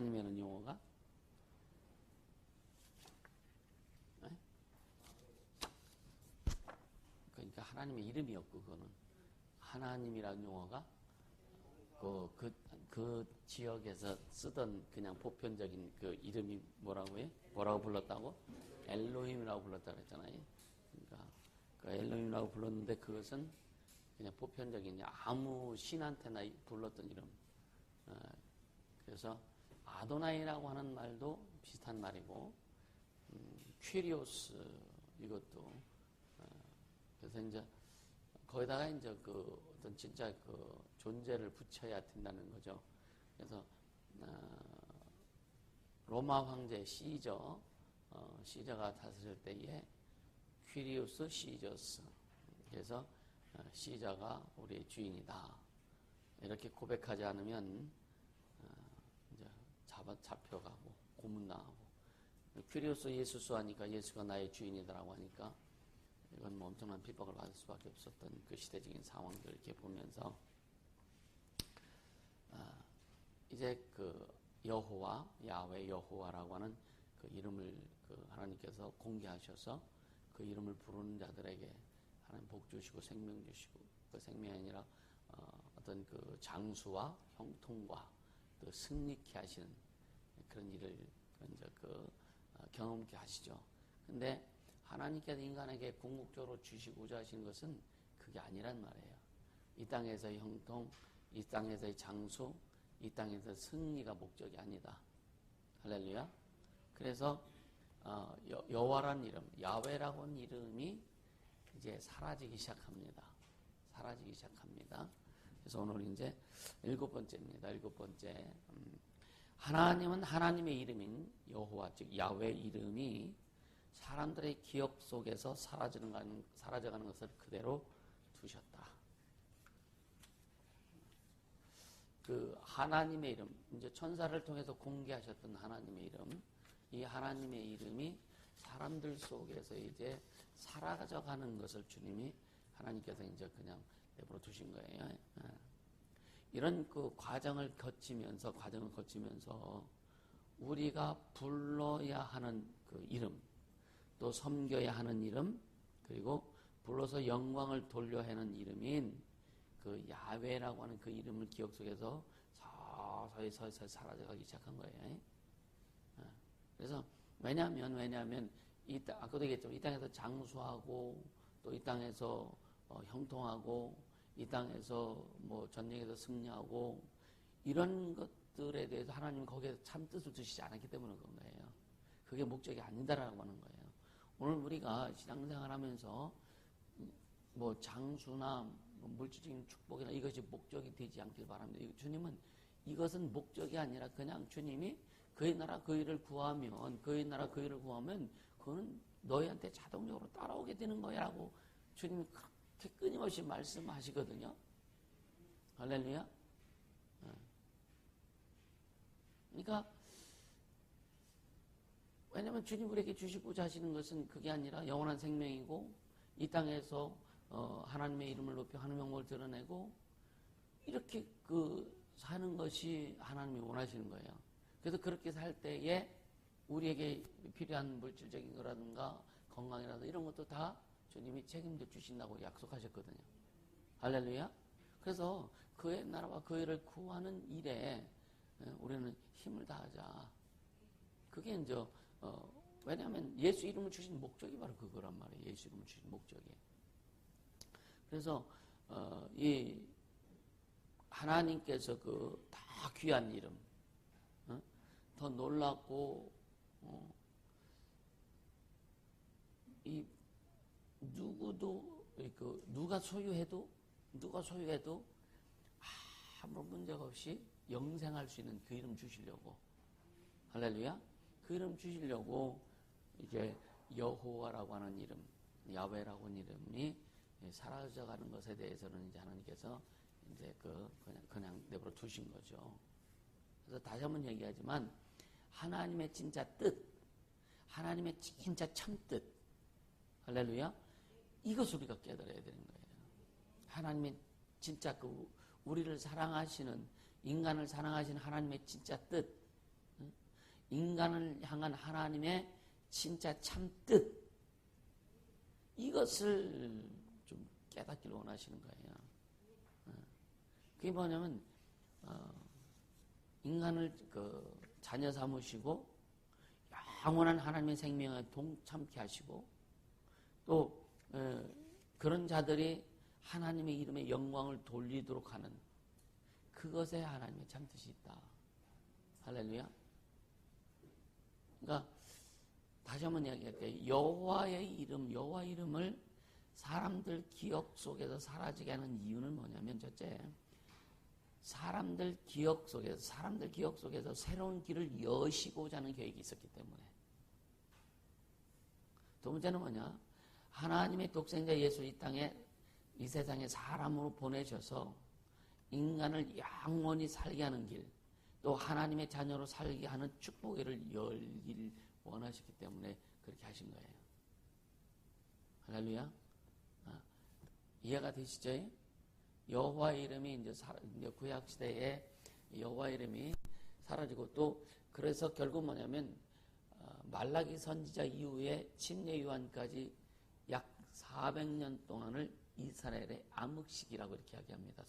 하나님이라는 용어가? 네? 그러니까 하나님의 이름이었고, 그거는. 하나님이라는 용어가 그 지역에서 쓰던 그냥 보편적인 그 이름이 뭐라고 해? 뭐라고 불렀다고? 엘로힘이라고 불렀다고 했잖아요. 그러니까 그 엘로힘이라고 불렀는데 그것은 그냥 보편적인 아무 신한테나 불렀던 이름. 그래서 아도나이라고 하는 말도 비슷한 말이고, 퀴리오스 이것도 그래서 이제 거기다가 이제 그 어떤 진짜 그 존재를 붙여야 된다는 거죠. 그래서 로마 황제 시저 시저가 다스릴 때에 퀴리우스 시저스, 그래서 시저가 우리의 주인이다 이렇게 고백하지 않으면 이제 잡혀가고 고문당하고, 퀴리우스 예수스 하니까 예수가 나의 주인이다라고 하니까 이건 뭐 엄청난 핍박을 받을 수밖에 없었던 그 시대적인 상황들을 이렇게 보면서 이제 그 여호와, 야훼 여호와라고 하는 그 이름을 그 하나님께서 공개하셔서 그 이름을 부르는 자들에게 하나님 복 주시고 생명 주시고, 그 생명이 아니라 어떤 그 장수와 형통과 또 승리케 하시는 그런 일을 이제 경험케 하시죠. 근데 하나님께서 인간에게 궁극적으로 주시고자 하시는 것은 그게 아니란 말이에요. 이 땅에서의 형통, 이 땅에서의 장수, 이 땅에서 승리가 목적이 아니다. 할렐루야. 그래서 여호와라는 이름, 야훼라고 하는 이름이 이제 사라지기 시작합니다. 사라지기 시작합니다. 그래서 오늘 이제 7번째입니다. 7번째. 하나님은 하나님의 이름인 여호와, 즉 야훼 이름이 사람들의 기억 속에서 사라져가는 것을 그대로 두셨다. 그 하나님의 이름, 이제 천사를 통해서 공개하셨던 하나님의 이름, 이 하나님의 이름이 사람들 속에서 이제 사라져가는 것을 주님이 하나님께서 이제 그냥 내버려 두신 거예요. 이런 그 과정을 거치면서 우리가 불러야 하는 그 이름, 또 섬겨야 하는 이름, 그리고 불러서 영광을 돌려야 하는 이름인 그 야훼라고 하는 그 이름을 기억 속에서 서서히 사라져가기 시작한 거예요. 그래서 왜냐하면 아까도 얘기했죠. 이 땅에서 장수하고 또 이 땅에서 형통하고 이 땅에서 뭐 전쟁에서 승리하고 이런 것들에 대해서 하나님은 거기에 참 뜻을 두시지 않았기 때문에 그런 거예요. 그게 목적이 아니다라고 하는 거예요. 오늘 우리가 신앙생활하면서 뭐 장수나 물질적인 축복이나 이것이 목적이 되지 않길 바랍니다. 주님은 이것은 목적이 아니라 그냥 주님이 그의 나라 그 일을 구하면 그거는 너희한테 자동적으로 따라오게 되는 거야라고 주님이 그렇게 끊임없이 말씀하시거든요. 할렐루야. 그러니까 왜냐하면 주님 우리에게 주시고자 하시는 것은 그게 아니라 영원한 생명이고 이 땅에서 하나님의 이름을 높여 하나님의 영광을 드러내고 이렇게 사는 것이 하나님이 원하시는 거예요. 그래서 그렇게 살 때에 우리에게 필요한 물질적인 거라든가 건강이라든가 이런 것도 다 주님이 책임져 주신다고 약속하셨거든요. 할렐루야. 그래서 그의 나라와 그 일을 구하는 일에 우리는 힘을 다하자. 그게 이제 왜냐하면 예수 이름을 주신 목적이 바로 그거란 말이에요. 예수 이름을 주신 목적이. 그래서 이 하나님께서 다 귀한 이름, 더 놀랍고 이 누구도 누가 소유해도 아무 문제가 없이 영생할 수 있는 그 이름 주시려고, 할렐루야. 그 이름 주시려고 이제 여호와라고 하는 이름, 야훼라고 하는 이름이 사라져가는 것에 대해서는 이제 하나님께서 이제 그냥 내버려 두신 거죠. 그래서 다시 한번 얘기하지만 하나님의 진짜 뜻, 하나님의 진짜 참뜻, 할렐루야. 이것을 우리가 깨달아야 되는 거예요. 하나님의 진짜 우리를 사랑하시는, 인간을 사랑하시는 하나님의 진짜 뜻, 인간을 향한 하나님의 진짜 참뜻, 이것을 좀 깨닫기를 원하시는 거예요. 그게 뭐냐면 인간을 자녀 삼으시고 영원한 하나님의 생명에 동참케 하시고 또 그런 자들이 하나님의 이름에 영광을 돌리도록 하는 그것에 하나님의 참뜻이 있다. 할렐루야. 그러니까 다시 한번 이야기할게요. 여호와의 이름을 사람들 기억 속에서 사라지게 하는 이유는 뭐냐면, 첫째, 사람들 기억 속에서 새로운 길을 여시고자 하는 계획이 있었기 때문에. 두 번째는 뭐냐? 하나님의 독생자 예수 이 세상에 사람으로 보내셔서 인간을 영원히 살게 하는 길, 또 하나님의 자녀로 살게 하는 축복의 길을 열기를 원하셨기 때문에 그렇게 하신 거예요. 할렐루야. 이해가 되시죠? 여호와의 이름이 이제 구약 시대에 여호와의 이름이 사라지고, 또 그래서 결국 뭐냐면 말라기 선지자 이후에 침례 요한까지 약 400년 동안을 이스라엘의 암흑시기라고 이렇게 이야기합니다.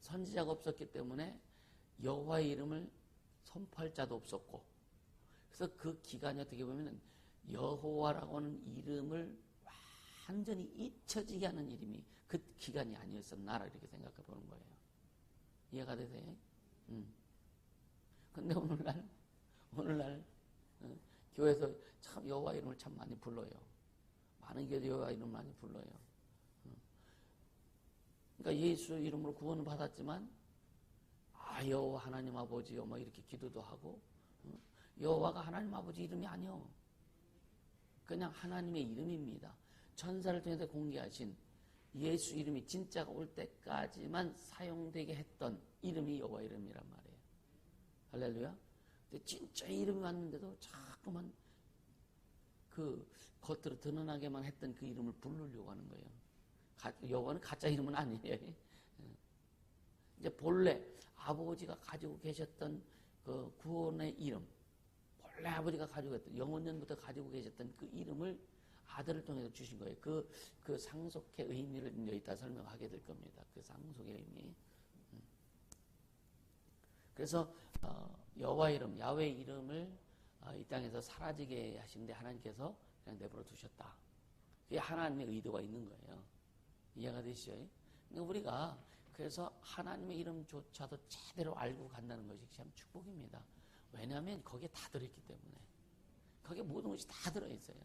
선지자가 없었기 때문에 여호와의 이름을 선포할 자도 없었고, 그래서 그 기간이 어떻게 보면 여호와라고 하는 이름을 완전히 잊혀지게 하는 이름이 그 기간이 아니었었나 이렇게 생각해 보는 거예요. 이해가 되세요? 근데 오늘날 교회에서 참 여호와 이름을 참 많이 불러요. 많은 교회 여호와 이름을 많이 불러요. 그러니까 예수 이름으로 구원을 받았지만 여호와 하나님 아버지요 뭐 이렇게 기도도 하고, 여호와가 하나님 아버지 이름이 아니요, 그냥 하나님의 이름입니다. 천사를 통해서 공개하신 예수 이름이 진짜가 올 때까지만 사용되게 했던 이름이 여호와 이름이란 말이에요. 할렐루야. 근데 진짜 이름이 왔는데도 자꾸만 그 겉으로 드러나게만 했던 그 이름을 부르려고 하는 거예요. 여호와는 가짜 이름은 아니에요. 이제 본래 아버지가 가지고 계셨던 그 구원의 이름, 본래 아버지가 가지고 있던 영원전부터 가지고 계셨던 그 이름을 아들을 통해서 주신 거예요. 그 상속의 의미를 이제 이따 설명하게 될 겁니다. 그 상속의 의미. 그래서 여호와 이름, 야훼 이름을 이 땅에서 사라지게 하시는데 하나님께서 그냥 내버려 두셨다. 그게 하나님의 의도가 있는 거예요. 이해가 되시죠? 그러니까 우리가 그래서 하나님의 이름조차도 제대로 알고 간다는 것이 참 축복입니다. 왜냐하면 거기에 다 들어있기 때문에. 거기에 모든 것이 다 들어있어요.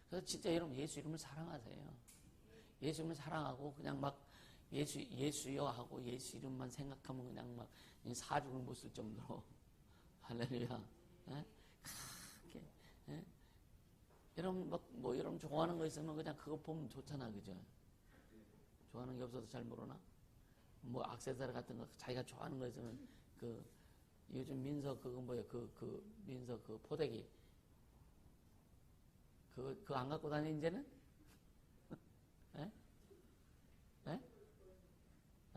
그래서 진짜 여러분 예수 이름을 사랑하세요. 예수 이름을 사랑하고 그냥 막 예수여 하고 예수 이름만 생각하면 그냥 막 사죽을 못 쓸 정도로. 할렐루야. 여러분 뭐 여러분 좋아하는 거 있으면 그냥 그거 보면 좋잖아, 그죠? 좋아하는 게 없어서 잘 모르나? 뭐 액세서리 같은 거 자기가 좋아하는 거 있으면 요즘 민서 그거 뭐야 민서 그 포대기 그거 안 갖고 다니 이제는? 에? 에?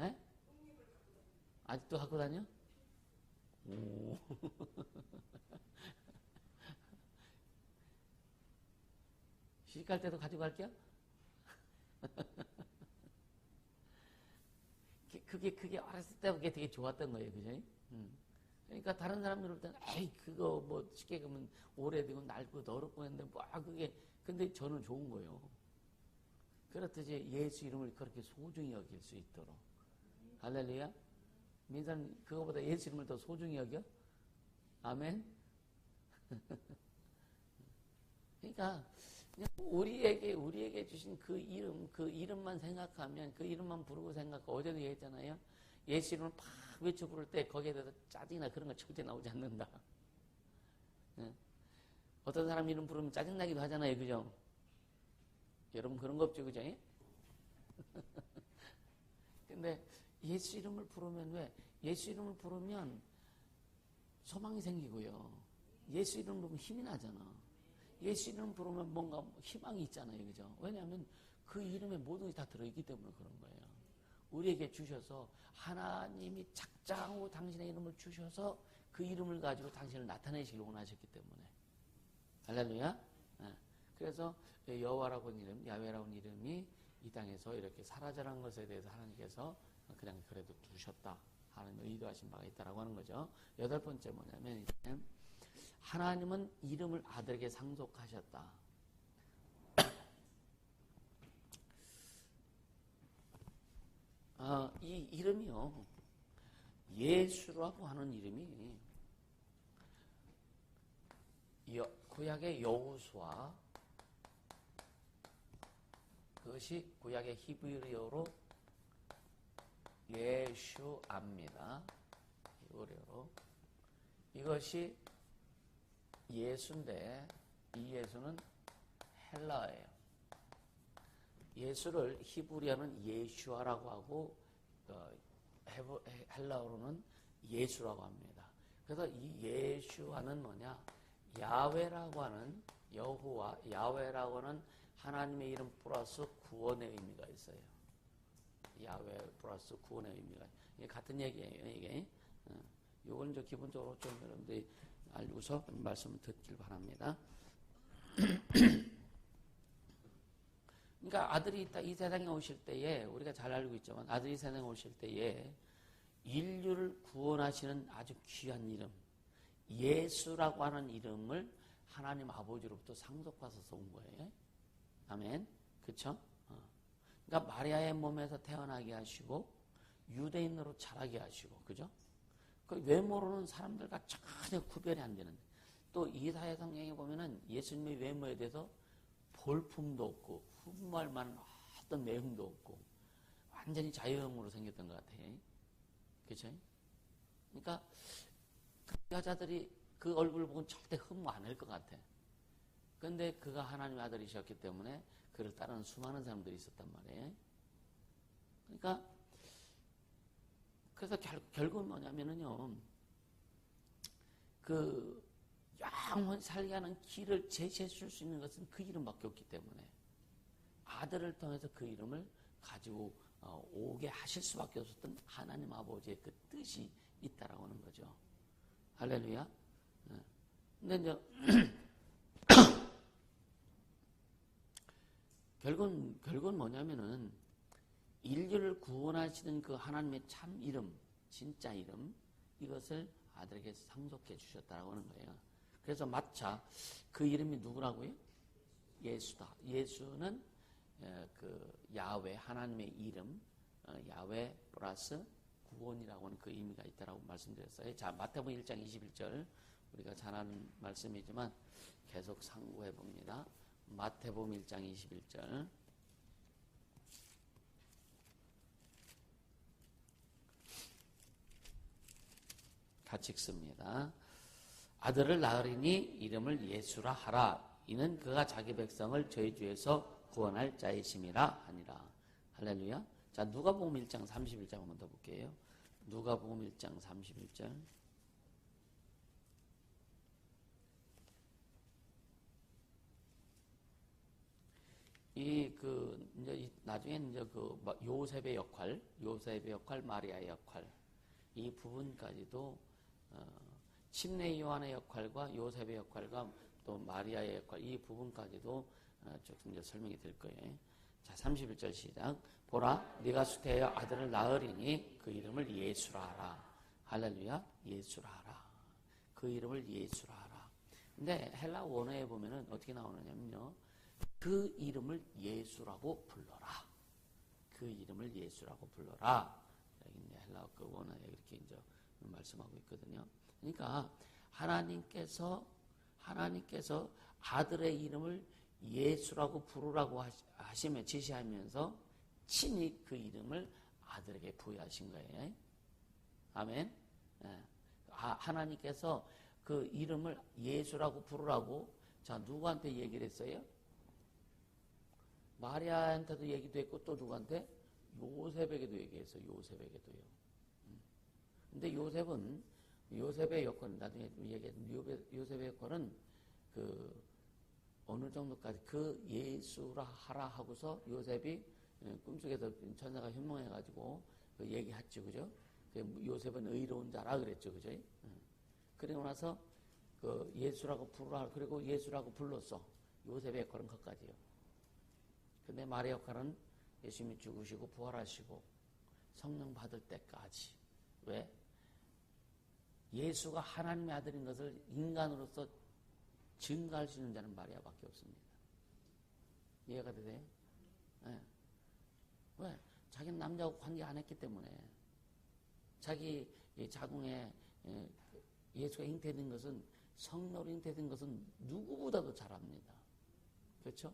에? 아직도 갖고 다녀? 오. 시집갈 때도 가지고 갈게요? 그게 어렸을 때 그게 되게 좋았던 거예요, 그죠? 그러니까 다른 사람들 볼 때는 에이 그거 뭐 쉽게 그러면 오래되고 낡고 더럽고 했는데 뭐 그게 근데 저는 좋은 거예요. 그렇듯이 예수 이름을 그렇게 소중히 여길 수 있도록. 할렐루야. 민사는 그거보다 예수 이름을 더 소중히 여겨? 아멘. 그러니까 우리에게 주신 그 이름만 생각하면, 그 이름만 부르고 생각하고, 어제도 얘기했잖아요. 예수 이름을 팍 외쳐 부를 때 거기에 대해서 짜증이나 그런 거 절대 나오지 않는다. 어떤 사람 이름 부르면 짜증나기도 하잖아요, 그죠? 여러분 그런 거 없죠, 그죠? 근데 예수 이름을 부르면 왜? 예수 이름을 부르면 소망이 생기고요. 예수 이름을 부르면 힘이 나잖아. 예수 이름 부르면 뭔가 희망이 있잖아요, 그죠? 왜냐하면 그 이름에 모든 것이 다 들어있기 때문에 그런 거예요. 우리에게 주셔서 하나님이 작정하고 당신의 이름을 주셔서 그 이름을 가지고 당신을 나타내시길 원하셨기 때문에. 할렐루야. 그래서 여호와라고 하는 이름, 야훼라고 하는 이름이 이 땅에서 이렇게 사라져간 것에 대해서 하나님께서 그냥 그래도 두셨다 하는 의도하신 바가 있다라고 하는 거죠. 여덟 번째 뭐냐면 이제 하나님은 이름을 아들에게 상속하셨다. 이 이름이요, 예수라고 하는 이름이 구약의 여호수아, 그것이 구약의 히브리어로 예슈아입니다. 히브리어로. 이것이 예수인데 이 예수는 헬라어예요. 예수를 히브리어는 예슈아라고 하고 헬라어로는 예수라고 합니다. 그래서 이 예슈아는 뭐냐? 야훼라고 하는 여호와, 야훼라고 하는 하나님의 이름 플러스 구원의 의미가 있어요. 야훼 플러스 구원의 의미가. 이게 같은 얘기예요, 이게. 요건 이제 기본적으로 좀 여러분들이 알고서 말씀을 듣길 바랍니다. 그러니까 아들이 이 세상에 오실 때에, 우리가 잘 알고 있지만 아들이 세상에 오실 때에 인류를 구원하시는 아주 귀한 이름, 예수라고 하는 이름을 하나님 아버지로부터 상속받아서 온 거예요. 아멘. 그쵸? 그러니까 마리아의 몸에서 태어나게 하시고 유대인으로 자라게 하시고, 그죠? 그 외모로는 사람들과 전혀 구별이 안 되는. 또 이사야 성경에 보면은 예수님의 외모에 대해서 볼품도 없고 흠모할 만한 어떤 내용도 없고 완전히 자유형으로 생겼던 것 같아요. 그렇죠? 그러니까 그 여자들이 그 얼굴을 보고는 절대 흠모 안 할 것 같아. 그런데 그가 하나님의 아들이셨기 때문에 그를 따르는 수많은 사람들이 있었단 말이에요. 그러니까 그래서 결국은 뭐냐면은요, 그 영원 살게 하는 길을 제시해 줄 수 있는 것은 그 이름밖에 없기 때문에 아들을 통해서 그 이름을 가지고 오게 하실 수밖에 없었던 하나님 아버지의 그 뜻이 있다라고 하는 거죠. 할렐루야. 근데 이제 결국은 뭐냐면은 인류를 구원하시는 그 하나님의 참 이름, 진짜 이름, 이것을 아들에게 상속해 주셨다라고 하는 거예요. 그래서 마차 그 이름이 누구라고요? 예수다. 예수는 그 야훼, 하나님의 이름, 야훼 플러스 구원이라고 하는 그 의미가 있다라고 말씀드렸어요. 자, 마태복음 1장 21절, 우리가 잘 아는 말씀이지만 계속 상고해 봅니다. 마태복음 1장 21절. 같이 읽습니다. 아들을 낳으리니 이름을 예수라 하라. 이는 그가 자기 백성을 저희 주에서 구원할 자이심이라 하니라. 할렐루야. 자, 누가복음 1장 31절 한번 더 볼게요. 누가복음 1장 31절. 이제 나중에 이제 요셉의 역할, 마리아의 역할, 이 부분까지도 침례 요한의 역할과 요셉의 역할과 또 마리아의 역할, 이 부분까지도 조금 이제 설명이 될 거예요. 자, 31절 시작. 보라, 네가 수태하여 아들을 낳으리니 그 이름을 예수라 하라. 할렐루야. 예수라 하라. 그 이름을 예수라 하라. 근데 헬라 원어에 보면은 어떻게 나오느냐면요, 그 이름을 예수라고 불러라. 그 이름을 예수라고 불러라. 여기 이제 헬라 그 원어에 이렇게 이제 말씀하고 있거든요. 그러니까 하나님께서 아들의 이름을 예수라고 부르라고 하시며 지시하면서 친히 그 이름을 아들에게 부여하신 거예요. 아멘. 하나님께서 그 이름을 예수라고 부르라고, 자, 누구한테 얘기를 했어요? 마리아한테도 얘기도 했고 또 누구한테? 요셉에게도 얘기했어요. 요셉에게도요. 근데 요셉의 여건, 나중에 얘기했던 요셉의 여건은 어느 정도까지 그 예수라 하라 하고서 요셉이 꿈속에서 천사가 현몽해가지고 그 얘기했죠, 그죠? 요셉은 의로운 자라 그랬죠, 그죠? 그리고 나서 그 예수라고 부르라, 그리고 예수라고 불렀어. 요셉의 역할은 것까지요. 근데 마리아 역할은 예수님이 죽으시고 부활하시고 성령 받을 때까지. 왜? 예수가 하나님의 아들인 것을 인간으로서 증거할 수 있는 자는 마리아밖에 없습니다. 이해가 되세요? 네. 왜? 자기는 남자하고 관계 안 했기 때문에. 자기 자궁에 예수가 잉태된 것은, 성령으로 잉태된 것은 누구보다도 잘 압니다. 그렇죠?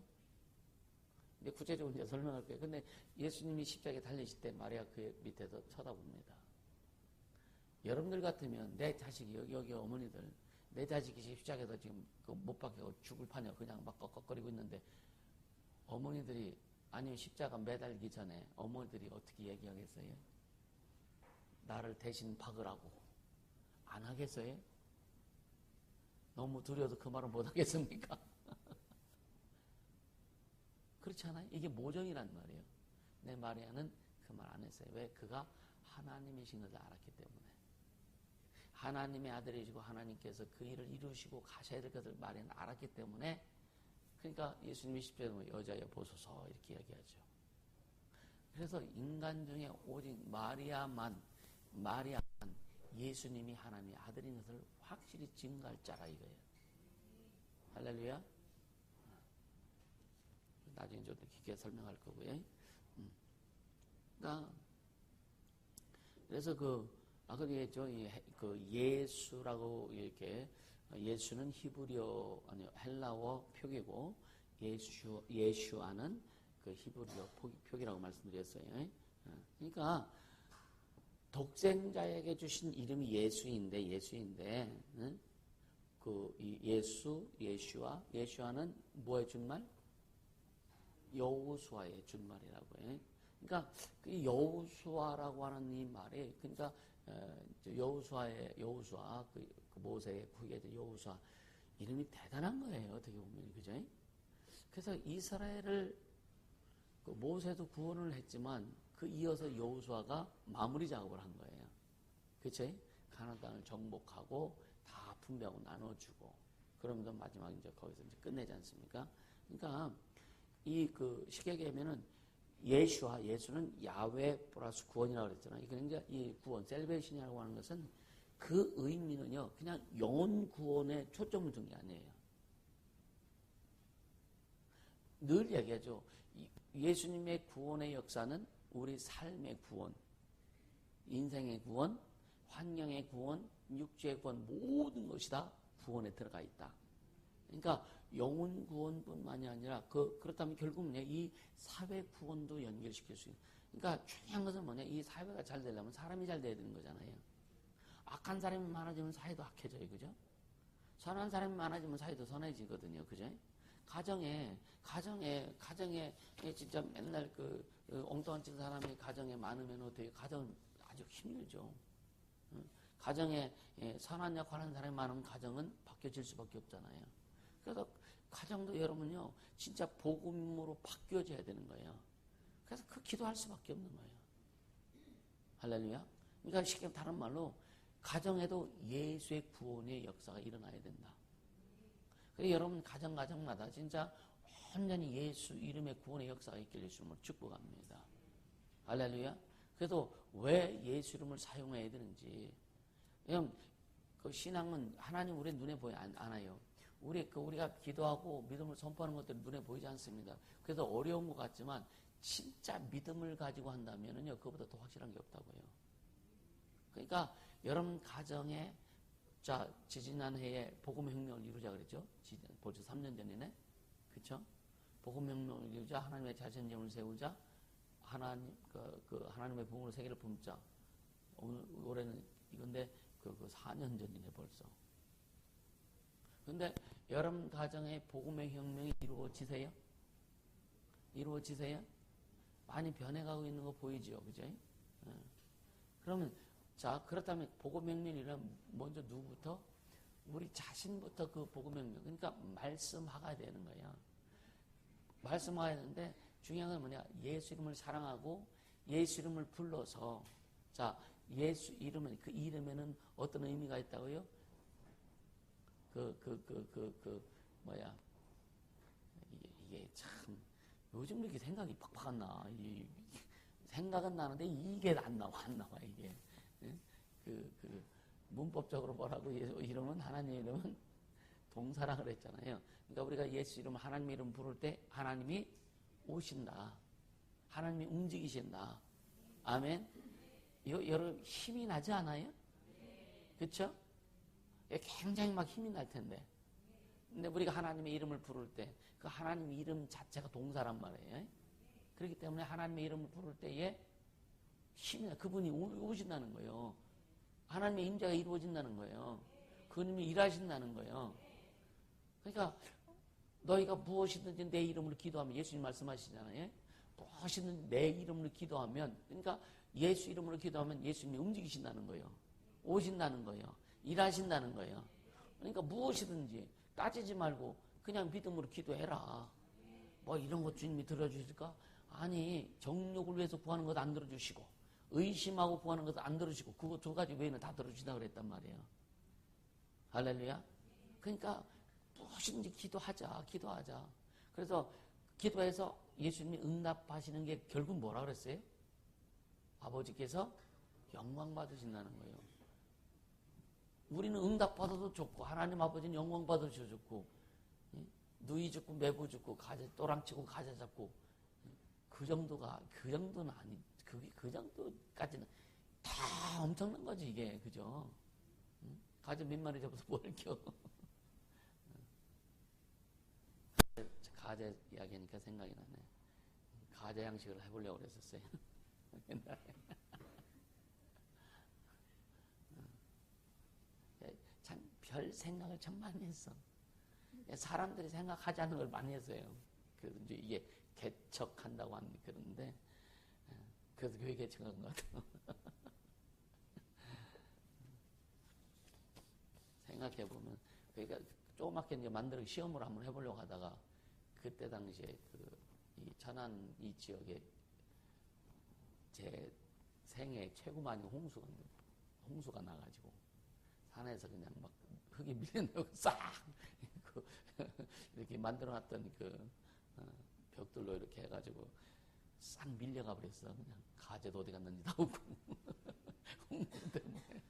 근데 구체적으로 이제 설명할 거예요. 근데 예수님이 십자가에 달리실 때 마리아 그 밑에서 쳐다봅니다. 여러분들 같으면 내 자식이, 여기 어머니들, 내 자식이 십자가에서 지금 못 박혀 죽을 판이야. 그냥 막 꺽꺽거리고 있는데, 어머니들이, 아니면 십자가 매달기 전에 어머니들이 어떻게 얘기하겠어요? 나를 대신 박으라고. 안 하겠어요? 너무 두려워서 그 말은 못 하겠습니까? 그렇지 않아요? 이게 모정이란 말이에요. 내 마리아는 그 말 안 했어요. 왜? 그가 하나님이신 것을 알았기 때문에. 하나님의 아들이시고 하나님께서 그 일을 이루시고 가셔야 될 것을 마리아는 알았기 때문에, 그러니까 예수님이 십자가에 보면 여자여 보소서 이렇게 얘기하죠. 그래서 인간 중에 오직 마리아만 예수님이 하나님의 아들인 것을 확실히 증거할 자라 이거예요. 할렐루야. 나중에 좀 더 깊게 설명할 거고요. 그러니까 그래서 그 예수라고 이렇게, 예수는 히브리어 아니 헬라어 표기고 예슈아는 그 히브리어 표기라고 말씀드렸어요. 그러니까 독생자에게 주신 이름이 예수인데, 그 예슈아는 뭐의 준말? 여호수아의 준말이라고 해요. 그러니까 그 여호수아라고 하는 이 말이, 그러니까 여호수아 그 모세의 후계자 여호수아 이름이 대단한 거예요. 어떻게 보면, 그죠? 그래서 이스라엘을 그 모세도 구원을 했지만 그 이어서 여호수아가 마무리 작업을 한 거예요. 그렇죠? 가나안 땅을 정복하고 다 분배하고 나눠주고, 그러면서 마지막 이제 거기서 이제 끝내지 않습니까? 그러니까 이 그 시계계면은 예수는 야훼 플러스 구원이라고 그랬잖아요. 그러니까 이 구원, 셀베이션이라고 하는 것은 그 의미는요, 그냥 영혼 구원에 초점을 둔 게 아니에요. 늘 얘기하죠. 예수님의 구원의 역사는 우리 삶의 구원, 인생의 구원, 환경의 구원, 육체의 구원, 모든 것이 다 구원에 들어가 있다. 그러니까 영혼 구원뿐만이 아니라 그렇다면 결국은 이 사회 구원도 연결시킬 수 있는. 그러니까 중요한 것은 뭐냐? 이 사회가 잘 되려면 사람이 잘 돼야 되는 거잖아요. 악한 사람이 많아지면 사회도 악해져요, 그죠? 선한 사람이 많아지면 사회도 선해지거든요, 그죠? 가정에 진짜 맨날 엉뚱한 짓 사람이 가정에 많으면 어떻게, 가정은 아주 힘들죠. 가정에 선한 역할하는 사람이 많으면 가정은 바뀌어질 수밖에 없잖아요. 그래서 가정도 여러분요, 진짜 복음으로 바뀌어져야 되는 거예요. 그래서 그 기도할 수밖에 없는 거예요. 할렐루야. 그러니까 쉽게 다른 말로 가정에도 예수의 구원의 역사가 일어나야 된다. 그래서 여러분 가정마다 진짜 완전히 예수 이름의 구원의 역사가 있길 주님을 축복합니다. 할렐루야. 그래도 왜 예수 이름을 사용해야 되는지. 왜냐면 그 신앙은 하나님 우리 눈에 보이지 않아요. 우리가 기도하고 믿음을 선포하는 것들은 눈에 보이지 않습니다. 그래서 어려운 것 같지만 진짜 믿음을 가지고 한다면은요, 그거보다 더 확실한 게 없다고요. 그러니까 여러분 가정에, 자, 지지난해에 복음혁명을 이루자 그랬죠? 벌써 3년 전이네? 그쵸? 복음혁명을 이루자, 하나님의 자신점을 세우자, 하나님의 부흥으로 세계를 품자. 올해는 이건데, 4년 전이네, 벌써. 근데 여러분 가정에 복음의 혁명이 이루어지세요? 많이 변해가고 있는 거 보이죠? 그죠? 그러면, 자, 그렇다면 복음혁명이란 먼저 누구부터? 우리 자신부터 그 복음혁명. 그러니까 말씀화가 되는 거야. 말씀화가 되는데 중요한 건 뭐냐? 예수 이름을 사랑하고 예수 이름을 불러서, 자, 예수 이름은, 그 이름에는 어떤 의미가 있다고요? 뭐야. 이게 참, 요즘 이렇게 생각이 팍팍 안 나. 생각은 나는데 이게 안 나와, 이게. 문법적으로 뭐라고 이름은, 하나님 이름은 동사라 그랬잖아요. 그러니까 우리가 예수 이름, 하나님 이름 부를 때 하나님이 오신다. 하나님이 움직이신다. 아멘. 여러분 힘이 나지 않아요? 그렇죠? 굉장히 막 힘이 날 텐데. 근데 우리가 하나님의 이름을 부를 때 그 하나님 이름 자체가 동사란 말이에요. 그렇기 때문에 하나님의 이름을 부를 때에 힘이 나. 그분이 오신다는 거예요. 하나님의 임재가 이루어진다는 거예요. 그분이 일하신다는 거예요. 그러니까 너희가 무엇이든지 내 이름으로 기도하면, 예수님 말씀하시잖아요. 무엇이든지 내 이름으로 기도하면, 그러니까 예수 이름으로 기도하면 예수님이 움직이신다는 거예요. 오신다는 거예요. 일하신다는 거예요. 그러니까 무엇이든지 따지지 말고 그냥 믿음으로 기도해라. 뭐 이런 것 주님이 들어주실까? 아니, 정욕을 위해서 구하는 것 안 들어주시고, 의심하고 구하는 것 안 들어주시고, 그거 두 가지 외에는 다 들어주신다 그랬단 말이에요. 할렐루야. 그러니까 무엇이든지 기도하자. 그래서 기도해서 예수님이 응답하시는 게 결국 뭐라 그랬어요? 아버지께서 영광 받으신다는 거예요. 우리는 응답 받아도 좋고, 하나님 아버지는 영광 받으셔도 좋고, 누이 죽고 매부 죽고 또랑 치고 가자 잡고, 그 정도는 아니, 그 정도까지는 다 엄청난 거지 이게. 그죠? 가자 몇 마리 잡아서 뭘 켜. 가재 이야기하니까 생각이 나네. 가재 양식을 해보려고 그랬었어요. 옛날에. 참 별 생각을 참 많이 했어. 사람들이 생각하지 않는 걸 많이 했어요. 그래서 이제 이게 개척한다고 그러는데, 그래서 교회 개척한 것 같아요. 생각해보면, 그러니까 조그맣게 이제 만들어 시험을 한번 해보려고 하다가, 그때 당시에 이 천안 이 지역에 제 생애 최고 많이 홍수가 나가지고, 산에서 그냥 막 흙이 밀려내고 싹! 이렇게 만들어놨던 벽돌로 이렇게 해가지고 싹 밀려가 버렸어. 그냥 가재도 어디 갔는지 다 없고. 홍수 때문에.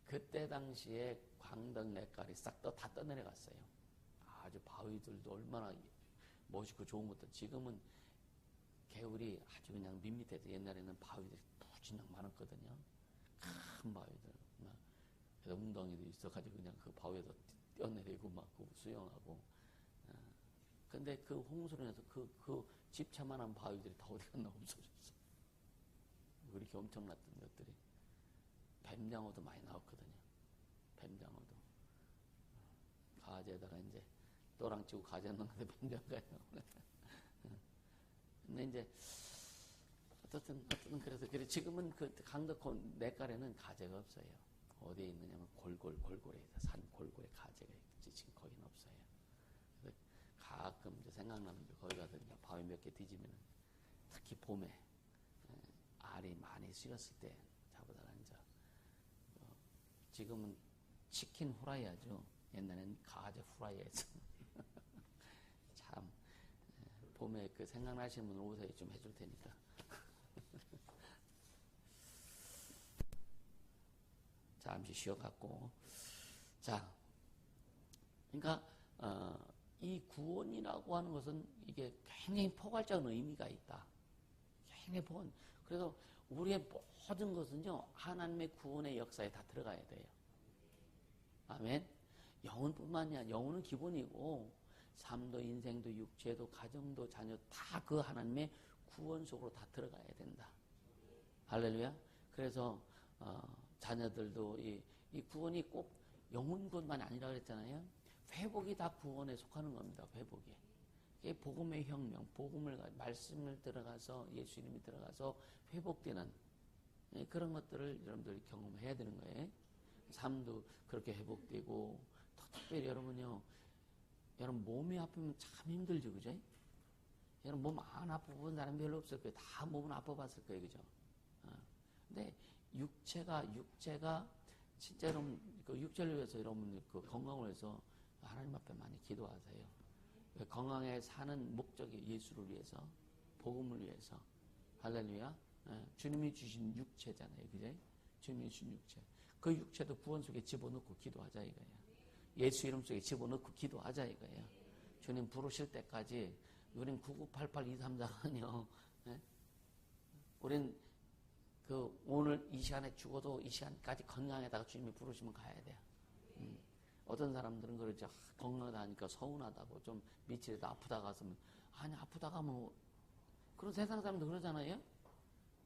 그때 당시에 광덕 냇가리 싹 다 떠내려갔어요. 아주 바위들도 얼마나 멋있고 좋은 것도. 지금은 개울이 아주 그냥 밋밋해서, 옛날에는 바위들이 무진장 많았거든요. 큰 바위들. 그래서 웅덩이도 있어가지고 그냥 그 바위에서 뛰어내리고 막 수영하고. 근데 그 홍수로 인해서 그 집차만한 바위들이 다 어디 갔나 없어졌어. 그렇게 엄청났던 것들이. 뱀장어도 많이 나왔거든요. 뱀장어도. 가재에다가 이제 또랑 치고 가재 넣는데 뱀장어가 나오네. 근데 이제 어떻든 그래서 지금은 그 강덕 냇가에는 가재가 없어요. 어디에 있느냐면 골골에 산 골골에 가재가 있지. 지금 거기는 없어요. 그래서 가끔 이제 생각나는 게, 거기 가서 바위 몇 개 뒤지면, 특히 봄에 알이 많이 식었을 때 잡아다가 이제 지금은 치킨 후라이 하죠. 옛날엔 가재 후라이 했어. 참 봄에 그 생각나시는 분 오세요. 좀 해줄 테니까. 잠시 쉬어갖고. 자, 그러니까 이 구원이라고 하는 것은 이게 굉장히 포괄적인 의미가 있다. 굉장히 포괄. 그래서 우리의 모든 것은요, 하나님의 구원의 역사에 다 들어가야 돼요. 아멘. 영혼뿐만이 아니라, 영혼은 기본이고 삶도 인생도 육체도 가정도 자녀 다 그 하나님의 구원 속으로 다 들어가야 된다. 할렐루야. 그래서 자녀들도 이 구원이 꼭 영혼 구원만이 아니라 그랬잖아요. 회복이 다 구원에 속하는 겁니다. 회복이. 이게 복음의 혁명, 말씀을 들어가서, 예수 이름이 들어가서 회복되는 그런 것들을 여러분들이 경험해야 되는 거예요. 삶도 그렇게 회복되고, 더 특별히 여러분요, 여러분 몸이 아프면 참 힘들죠, 그죠? 여러분 몸 안 아파본 사람 별로 없을 거예요. 다 몸은 아파봤을 거예요, 그죠? 근데 육체가 진짜 여러분 그 육체를 위해서 여러분 그 건강을 위해서 하나님 앞에 많이 기도하세요. 건강에 사는 목적이 예수를 위해서, 복음을 위해서. 할렐루야. 주님이 주신 육체잖아요, 그죠? 주님이 주신 육체. 그 육체도 구원 속에 집어넣고 기도하자 이거예요. 예수 이름 속에 집어넣고 기도하자 이거예요. 주님 부르실 때까지 우린 9988234가 아니요. 우린 그 오늘 이 시간에 죽어도 이 시간까지 건강에다가 주님이 부르시면 가야 돼요. 어떤 사람들은 그러죠. 건강하다 하니까 서운하다고 좀 며칠에도 아프다가 갔으면 아니 아프다가 뭐 그런 세상 사람들 그러잖아요.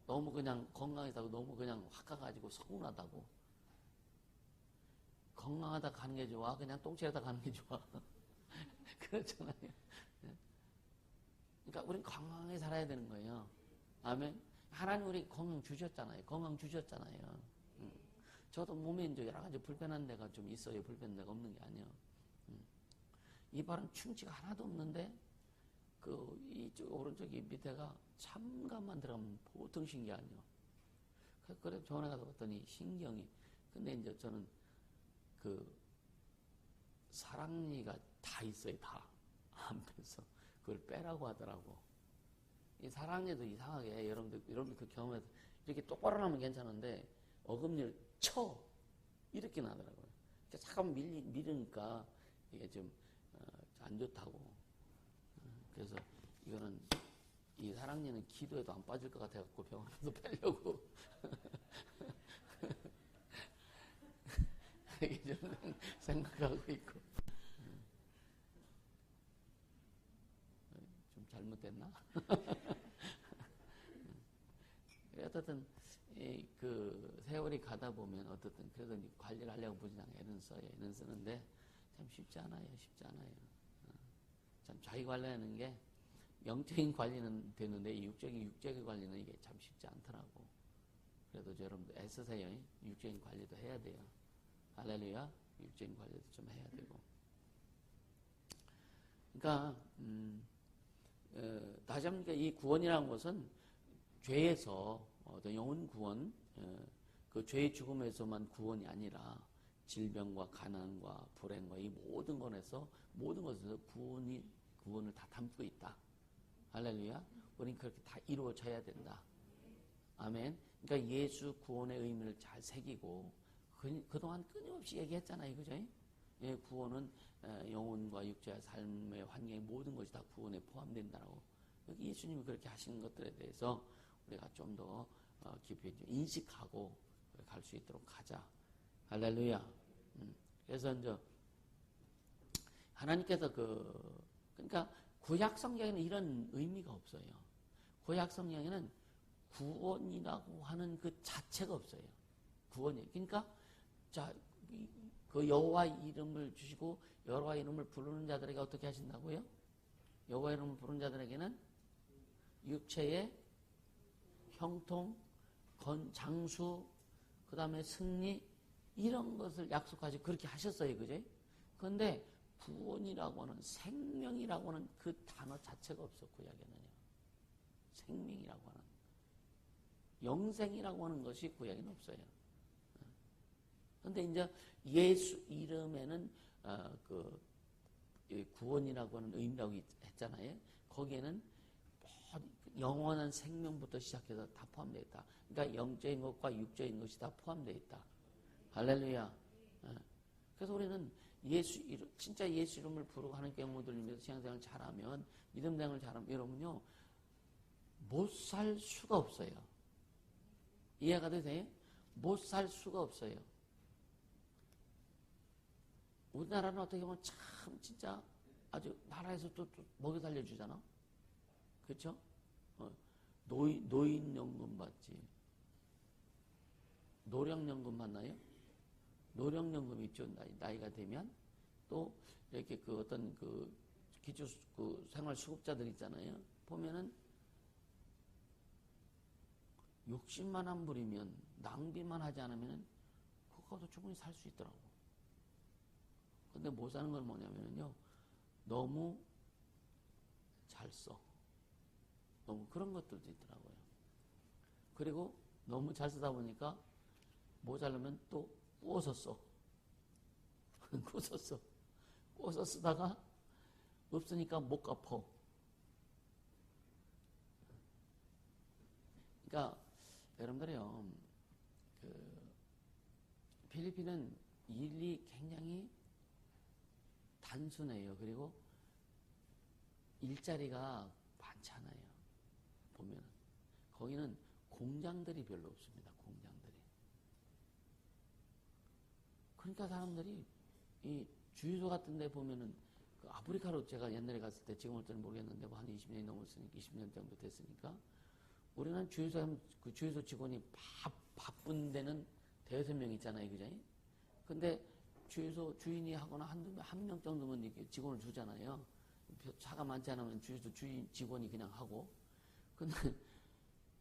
너무 그냥 건강하다고 너무 그냥 확 가가지고 서운하다고. 건강하다 가는 게 좋아? 그냥 똥치려다 가는 게 좋아? 그렇잖아요. 그러니까 우린 건강하게 살아야 되는 거예요. 아멘. 하나님 우리 건강 주셨잖아요. 건강 주셨잖아요. 저도 몸에 이제 여러 가지 불편한 데가 좀 있어요. 불편한 데가 없는 게 아니에요. 이발은 충치가 하나도 없는데 이쪽 오른쪽이 밑에가 참감만 들어가면 보통 신기 아니에요. 그래서 병원에 가서 봤더니 신경이 근데 이제 저는 사랑니가 다 있어요. 다 안에서 그걸 빼라고 하더라고. 이 사랑니도 이상하게 여러분들 그 경험에서 이렇게 똑바로 나면 괜찮은데 어금니를 쳐 이렇게 나더라고요. 잠깐 밀으니까 이게 좀 안 좋다고. 그래서 이거는 이 사랑니는 기도해도 안 빠질 것 같아갖고 병원에서 빼려고 이렇게 좀 생각하고 있고. 좀 잘못됐나? 어떻든 그 세월이 가다 보면 어떻든 그래도 관리를 하려고 무진장 애는 써요. 애는 쓰는데 참 쉽지 않아요. 참 자기 관리하는 게 영적인 관리는 되는데 육적인 관리는 이게 참 쉽지 않더라고. 그래도 여러분들 애쓰세요. 육적인 관리도 해야 돼요. 할렐루야. 육적인 관리도 좀 해야 되고. 그러니까 다시 한번 이 구원이라는 것은 죄에서 어떤 영혼 구원, 그 죄의 죽음에서만 구원이 아니라 질병과 가난과 불행과 이 모든 것에서 구원을 다 담고 있다. 할렐루야. 우리는 그렇게 다 이루어져야 된다. 아멘. 그러니까 예수 구원의 의미를 잘 새기고 그동안 끊임없이 얘기했잖아요. 그죠? 예, 구원은 영혼과 육체와 삶의 환경의 모든 것이 다 구원에 포함된다라고. 예수님이 그렇게 하시는 것들에 대해서 우리가 좀 더 깊이 인식하고 갈 수 있도록 하자. 할렐루야. 그래서 이제 하나님께서 그러니까 구약 성경에는 이런 의미가 없어요. 구약 성경에는 구원이라고 하는 그 자체가 없어요. 구원이. 그러니까 그 여호와 이름을 주시고 여호와 이름을 부르는 자들에게 어떻게 하신다고요? 여호와 이름을 부르는 자들에게는 육체의 형통, 장수, 그 다음에 승리 이런 것을 약속하시고 그렇게 하셨어요. 그죠? 그런데 구원이라고 하는 생명이라고 하는 그 단어 자체가 없어. 구약에는요. 생명이라고 하는 영생이라고 하는 것이 구약에는 없어요. 그런데 이제 예수 이름에는 구원이라고 하는 의미라고 했잖아요. 거기에는 영원한 생명부터 시작해서 다 포함되어 있다. 그러니까 영적인 것과 육적인 것이 다 포함되어 있다. 할렐루야. 그래서 우리는 진짜 예수 이름을 부르고 하나님께 영광 돌리면서 신앙생활을 잘하면, 믿음생활을 잘하면 여러분요 못 살 수가 없어요. 이해가 되세요? 못 살 수가 없어요. 우리나라는 어떻게 보면 참 진짜 아주 나라에서 또 먹여 살려주잖아. 그렇죠? 노인연금 받지. 노령연금 받나요? 노령연금 있죠. 나이가 되면 또 이렇게 어떤 기초 생활수급자들 있잖아요. 보면은 60만 원 불이면 낭비만 하지 않으면 그거도 충분히 살 수 있더라고. 근데 못 사는 건 뭐냐면요. 너무 잘 써. 너무 그런 것들도 있더라고요. 그리고 너무 잘 쓰다 보니까 모자르면 또 꾸어서 써. 꾸어서 써. 꾸어서 쓰다가 없으니까 못 갚어. 그러니까 여러분들이요, 필리핀은 일이 굉장히 단순해요. 그리고 일자리가 많지 않아요. 보면 거기는 공장들이 별로 없습니다. 공장들이. 그러니까 사람들이 이 주유소 같은 데 보면은 그 아프리카로 제가 옛날에 갔을 때, 지금 올 때는 모르겠는데 뭐 한 20년이 넘었으니까, 20년 정도 됐으니까, 우리는 그 주유소 직원이 바쁜 데는 대여섯 명 있잖아요. 그죠? 근데 주유소 주인이 하거나 한 명 정도면 이렇게 직원을 주잖아요. 차가 많지 않으면 주유소 주인 직원이 그냥 하고. 근데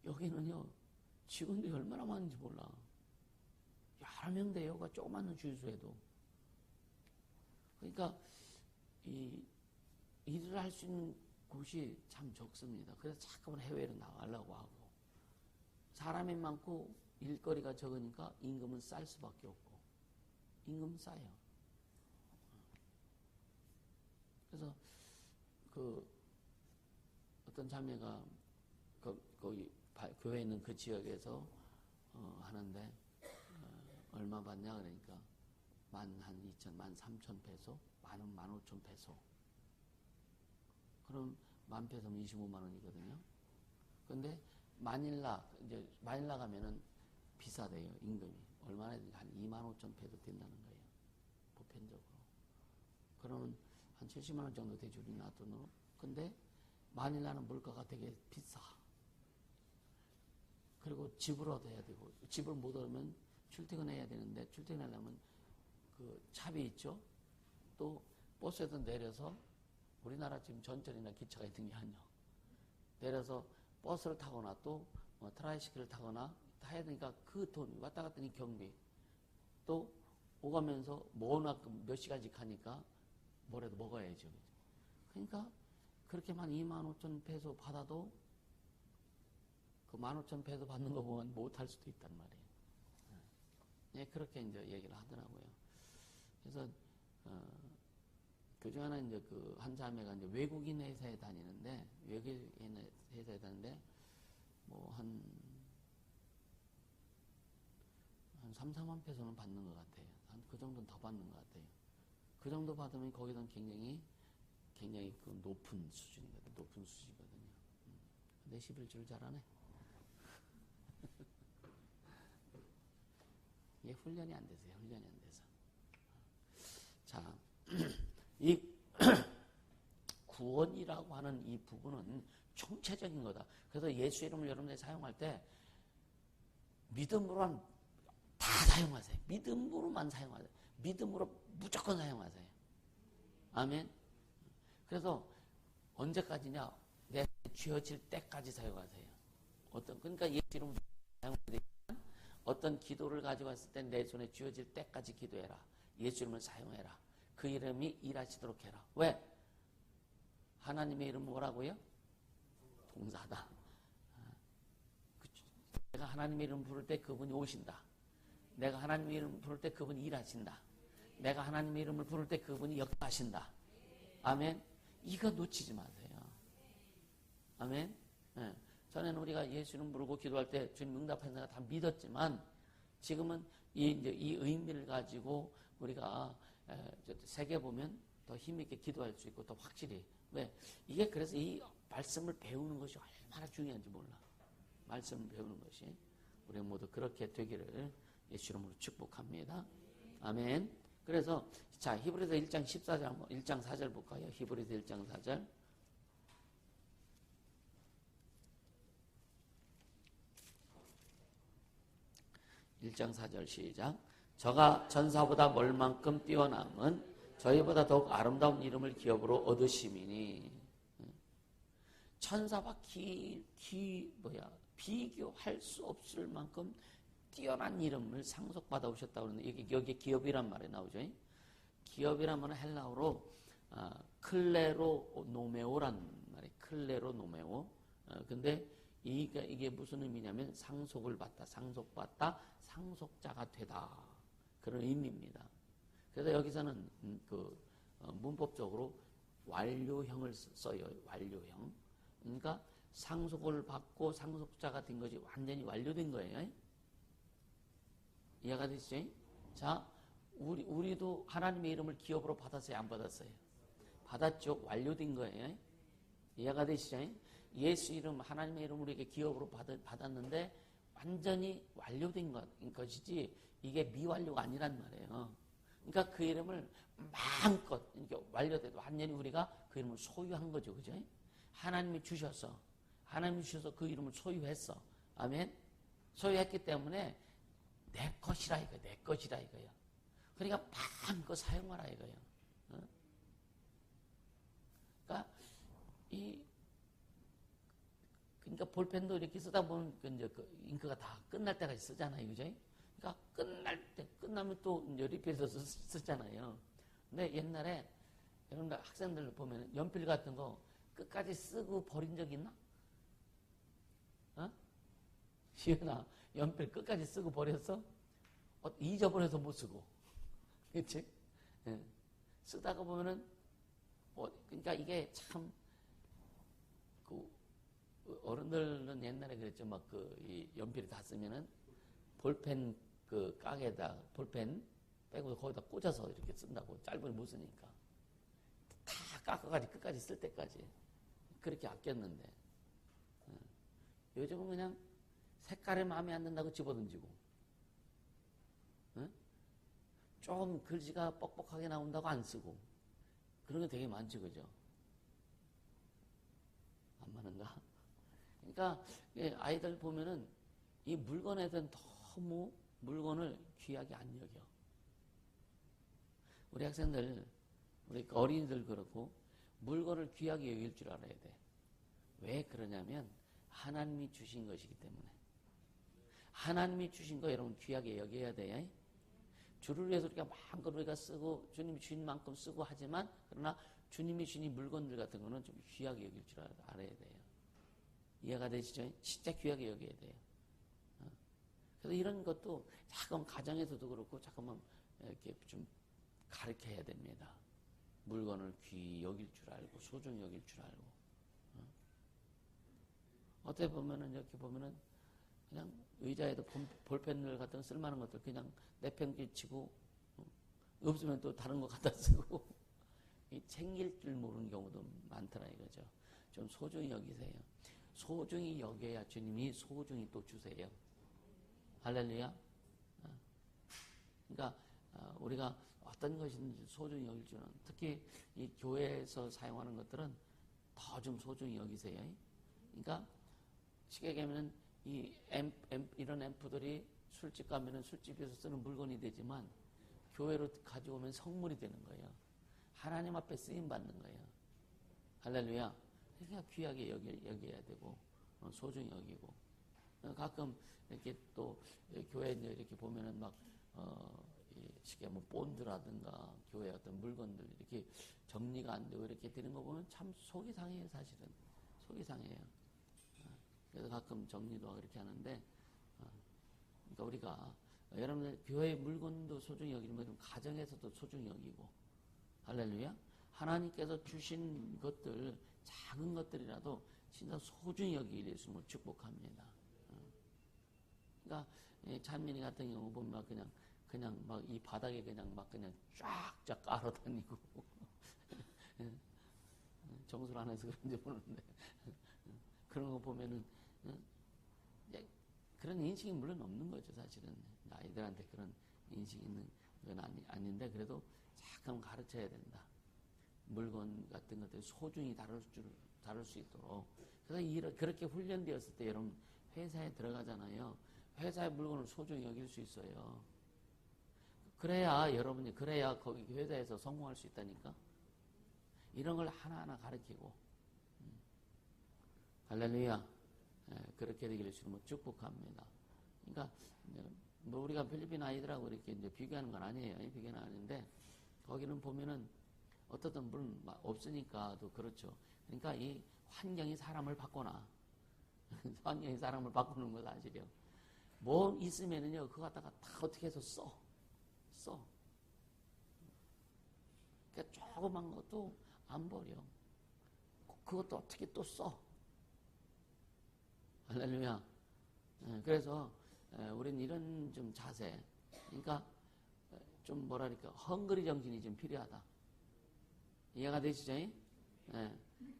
여기는요, 직원들이 얼마나 많은지 몰라. 여러 명 돼요. 그 조그마한 주유소에도. 그러니까 이 일을 할 수 있는 곳이 참 적습니다. 그래서 자꾸만 해외로 나가려고 하고, 사람이 많고 일거리가 적으니까 임금은 쌀 수밖에 없고. 임금은 싸요. 그래서 그 어떤 자매가 거기 교회 있는 그 지역에서 하는데 얼마 받냐 그러니까 13,000페소, 15,000페소. 그럼 10,000페소면 25만 원이거든요. 근데 마닐라 가면은 비싸대요, 임금이. 얼마나 한 25,000페소 된다는 거예요, 보편적으로. 그러면 한 70만 원 정도 되죠, 우리나라 돈으로. 근데 마닐라는 물가가 되게 비싸. 그리고 집을 얻어야 되고, 집을 못 얻으면 출퇴근해야 되는데, 출퇴근하려면 그 차비 있죠? 또 버스에서 내려서, 우리나라 지금 전철이나 기차가 있는 게 아니야. 내려서 버스를 타거나 또 트라이시클을 타거나 타야 되니까 그 돈, 왔다 갔다 니 경비. 또 오가면서 몇 시간씩 하니까 뭐라도 먹어야죠. 그러니까 그렇게만 25,000페소 받아도 그 15,000페소 받는 거 보면 못 할 수도 있단 말이에요. 네, 그렇게 이제 얘기를 하더라고요. 그래서 그중 하나 이제 그 한 자매가 이제 외국인 회사에 다니는데, 뭐 한 3, 4만 페소는 받는 것 같아요. 한 그 정도는 더 받는 것 같아요. 그 정도 받으면 거기서는 굉장히 그 높은 수준이거든요. 높은 수준이거든요. 근데 11줄 잘하네. 이게 훈련이 안 돼서요. 훈련이 안 돼서. 자, 이 구원이라고 하는 이 부분은 총체적인 거다. 그래서 예수 이름을 여러분들이 사용할 때 믿음으로만 다 사용하세요. 믿음으로만 사용하세요. 믿음으로 무조건 사용하세요. 아멘. 그래서 언제까지냐? 내가 쥐어질 때까지 사용하세요. 그러니까 예수 이름을 사용하되 어떤 기도를 가지고 왔을 때 내 손에 쥐어질 때까지 기도해라. 예수 이름을 사용해라. 그 이름이 일하시도록 해라. 왜? 하나님의 이름 뭐라고요? 동사다. 내가 하나님의 이름 부를 때 그분이 오신다. 내가 하나님의 이름 부를 때 그분이 일하신다. 내가 하나님의 이름을 부를 때 그분이 역사하신다. 아멘. 이거 놓치지 마세요. 아멘. 네. 전에는 우리가 예수 이름 부르고 기도할 때 주님 응답하는 거 다 믿었지만, 지금은 이 의미를 가지고 우리가 세계 보면 더 힘있게 기도할 수 있고 더 확실히. 왜? 이게 그래서 이 말씀을 배우는 것이 얼마나 중요한지 몰라. 말씀을 배우는 것이. 우리 모두 그렇게 되기를 예수 이름으로 축복합니다. 아멘. 그래서 자, 히브리서 1장 14절, 1장 4절 볼까요? 히브리서 1장 4절. (1장 4절) 시작. 저가 천사보다 멀 만큼 뛰어남은 저희보다 더욱 아름다운 이름을 기업으로 얻으심이니. 천사와 비교할 수 없을 만큼 뛰어난 이름을 상속받아 오셨다고 그러는데, 여기 기업이란 말이 나오죠. 기업이란 말은 헬라어로 클레로노메오란 말이에요. 클레로노메오. 근데 이게 무슨 의미냐면 상속을 받다, 상속받다, 상속자가 되다. 그런 의미입니다. 그래서 여기서는 문법적으로 완료형을 써요. 완료형. 그러니까 상속을 받고 상속자가 된 것이 완전히 완료된 거예요. 이해가 되시죠? 자, 우리도 하나님의 이름을 기업으로 받았어요? 안 받았어요? 받았죠? 완료된 거예요. 이해가 되시죠? 예수 이름, 하나님의 이름을 우리에게 기업으로 받았는데 완전히 완료된 것이지 이게 미완료가 아니란 말이에요. 그러니까 그 이름을 마음껏 완료돼도 완전히 우리가 그 이름을 소유한 거죠. 그죠? 하나님이 주셔서 그 이름을 소유했어. 아멘? 소유했기 때문에 내 것이라 이거예요. 내 것이라 이거예요. 그러니까 마음껏 사용하라 이거예요. 그러니까 볼펜도 이렇게 쓰다 보면 잉크가 다 끝날 때까지 쓰잖아요. 그죠? 그러니까 끝나면 또 리필해서 쓰잖아요. 근데 옛날에 여러분들 학생들 보면 연필 같은 거 끝까지 쓰고 버린 적 있나? 시은아, 연필 끝까지 쓰고 버렸어? 잊어버려서 못 쓰고. 그치? 예. 쓰다가 보면은, 그러니까 이게 참, 어른들은 옛날에 그랬죠. 이 연필이 다 쓰면은, 볼펜 깡에다, 볼펜 빼고 거기다 꽂아서 이렇게 쓴다고. 짧으면 못 쓰니까. 다 깎아가지고 끝까지 쓸 때까지. 그렇게 아꼈는데. 요즘은 그냥 색깔이 마음에 안 든다고 집어던지고. 좀 글씨가 뻑뻑하게 나온다고 안 쓰고. 그런 게 되게 많지, 그죠? 안 많은가? 그러니까 아이들 보면은 이 물건에 대한 너무 물건을 귀하게 안 여겨. 우리 학생들, 우리 어린이들 그렇고 물건을 귀하게 여길 줄 알아야 돼. 왜 그러냐면 하나님이 주신 것이기 때문에. 하나님이 주신 거 여러분 귀하게 여겨야 돼요. 주를 위해서 우리가 마음껏 우리가 쓰고 주님이 주신 만큼 쓰고 하지만 그러나 주님이 주신 물건들 같은 거는 좀 귀하게 여길 줄 알아야 돼요. 이해가 되시죠? 진짜 귀하게 여겨야 돼요. 그래서 이런 것도 잠깐 가정에서도 그렇고 잠깐만 이렇게 좀 가르쳐야 됩니다. 물건을 귀히 여길 줄 알고 소중히 여길 줄 알고. 어떻게 보면은 이렇게 보면은 그냥 의자에도 볼펜을 갖다 쓸만한 것들 그냥 내팽개치고 없으면 또 다른 거 갖다 쓰고 챙길 줄 모르는 경우도 많더라 이거죠. 좀 소중히 여기세요. 소중히 여겨야 주님이 소중히 또 주세요. 할렐루야. 그러니까 우리가 어떤 것이든지 소중히 여길 줄은 특히 이 교회에서 사용하는 것들은 더 좀 소중히 여기세요. 그러니까 쉽게 얘기하면 이런 앰프들이 술집 가면은 술집에서 쓰는 물건이 되지만 교회로 가져오면 성물이 되는 거예요. 하나님 앞에 쓰임 받는 거예요. 할렐루야. 그러니까 귀하게 여겨야 되고 소중히 여기고 가끔 이렇게 또 교회 이렇게 보면은 막 쉽게 뭐 본드라든가 교회 어떤 물건들 이렇게 정리가 안 되고 이렇게 되는 거 보면 참 속이 상해요. 사실은 속이 상해요. 그래서 가끔 정리도 하고 이렇게 하는데 그러니까 우리가 여러분들 교회 물건도 소중히 여기는 것처럼 가정에서도 소중히 여기고 할렐루야. 하나님께서 주신 것들 작은 것들이라도 진짜 소중히 여기길 예수님을 축복합니다. 그러니까 찬민이 같은 경우 보면 그냥 막 이 바닥에 그냥 쫙쫙 깔아다니고 정수를 안 해서 그런지 모르는데 그런 거 보면은 그런 인식이 물론 없는 거죠 사실은. 아이들한테 그런 인식이 있는 건 아닌데 그래도 잠깐 가르쳐야 된다. 물건 같은 것들 소중히 다룰 수 있도록. 그래서 그렇게 훈련되었을 때 여러분 회사에 들어가잖아요. 회사의 물건을 소중히 여길 수 있어요. 그래야 거기 회사에서 성공할 수 있다니까. 이런 걸 하나하나 가르치고. 할렐루야. 그렇게 되기를 주님은 축복합니다. 그러니까 뭐 우리가 필리핀 아이들하고 이렇게 이제 비교하는 건 아니에요. 비교는 아닌데 거기는 보면은 어떻든 물은 없으니까도 그렇죠. 그러니까 이 환경이 사람을 바꿔놔. 환경이 사람을 바꾸는 거 사실이요. 뭐 있으면은요, 그거 갖다가 다 어떻게 해서 써. 그러니까 조그만 것도 안 버려. 그것도 어떻게 또 써. 할렐루야. 그래서 우린 이런 좀 자세, 그러니까 좀 뭐랄까 헝그리 정신이 좀 필요하다. 이해가 되시죠?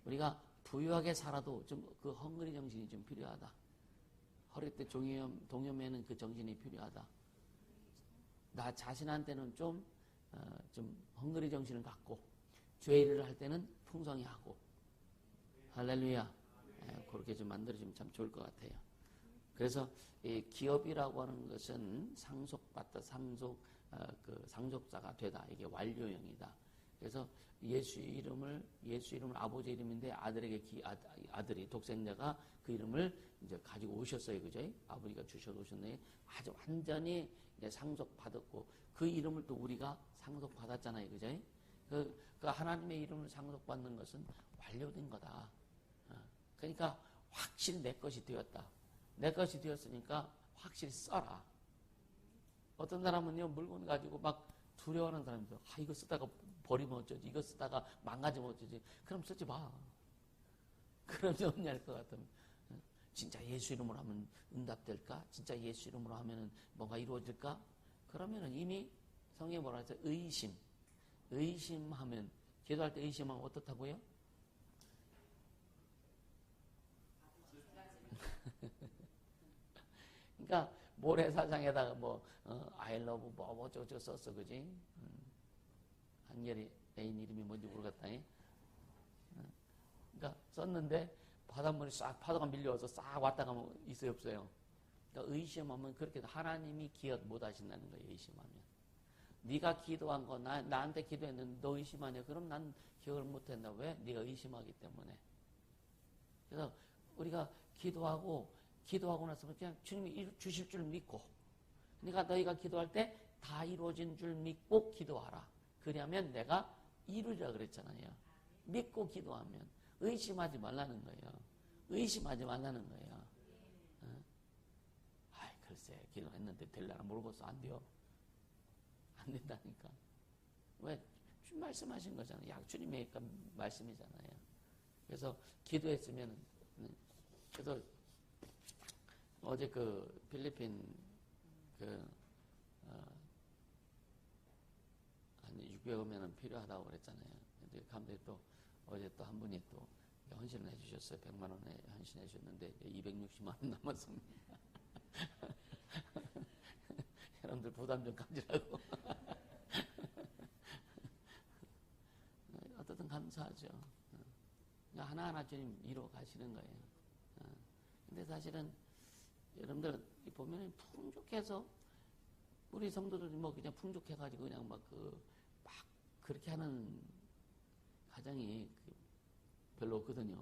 우리가 부유하게 살아도 좀 그 헝그리 정신이 좀 필요하다. 허리 때 동여매는 그 정신이 필요하다. 나 자신한테는 좀 헝그리 정신을 갖고 죄 일을 할 때는 풍성히 하고. 할렐루야. 그렇게 좀 만들어주면 참 좋을 것 같아요. 그래서 이 기업이라고 하는 것은 상속받다, 상속자가 되다. 이게 완료형이다. 그래서 예수 이름을 아버지 이름인데 아들이 독생자가 그 이름을 이제 가지고 오셨어요. 그죠? 아버지가 주셔서 오셨네. 아주 완전히 이제 상속받았고 그 이름을 또 우리가 상속받았잖아요. 그죠? 그 하나님의 이름을 상속받는 것은 완료된 거다. 그러니까 확실히 내 것이 되었다. 내 것이 되었으니까 확실히 써라. 어떤 사람은요, 물건 가지고 막 두려워하는 사람이죠. 이거 쓰다가 버리면 어쩌지? 이거 쓰다가 망가지면 어쩌지? 그럼 쓰지 마. 그럼 정리할 것 같으면. 진짜 예수 이름으로 하면 응답될까? 진짜 예수 이름으로 하면 뭔가 이루어질까? 그러면은 이미 성경에 뭐라 하죠? 의심하면, 기도할 때 의심하면 어떻다고요? 그러니까 모래사장에다가 I love 뭐 어쩌고 썼어, 그지? 한결이 애인 이름이 뭔지 모르겠다. 그러니까 썼는데 바닷물이 싹 파도가 밀려와서 싹 왔다가 있어요, 없어요? 그러니까 의심하면 그렇게 하나님이 기억 못 하신다는 거예요. 의심하면 네가 기도한 거 나한테 기도했는데 너 의심하냐? 그럼 난 기억을 못한다. 왜? 네가 의심하기 때문에. 그래서 우리가 기도하고 나서는 그냥 주님이 주실 줄 믿고, 그러니까 너희가 기도할 때 다 이루어진 줄 믿고 기도하라. 그러면 내가 이루리라 그랬잖아요. 믿고 기도하면 의심하지 말라는 거예요. 의심하지 말라는 거예요. 글쎄 기도했는데 될라나 모르겠어. 안 돼요. 안 된다니까. 왜? 주님 말씀하신 거잖아요. 주님의 말씀이잖아요. 그래서 기도했으면, 그래서 어제 그 필리핀 한 600원면은 필요하다고 그랬잖아요. 근데 감독이 또 어제 또 한 분이 또 헌신을 해주셨어요. 100만 원에 헌신해 주셨는데 260만 원 남았습니다. 여러분들 부담 좀 가지라고. 어떻든 감사하죠. 하나하나 주님 이루어 가시는 거예요. 근데 사실은 여러분들 보면 풍족해서 우리 성도들이 그냥 풍족해가지고 그냥 막 그렇게 하는 가정이 별로 없거든요.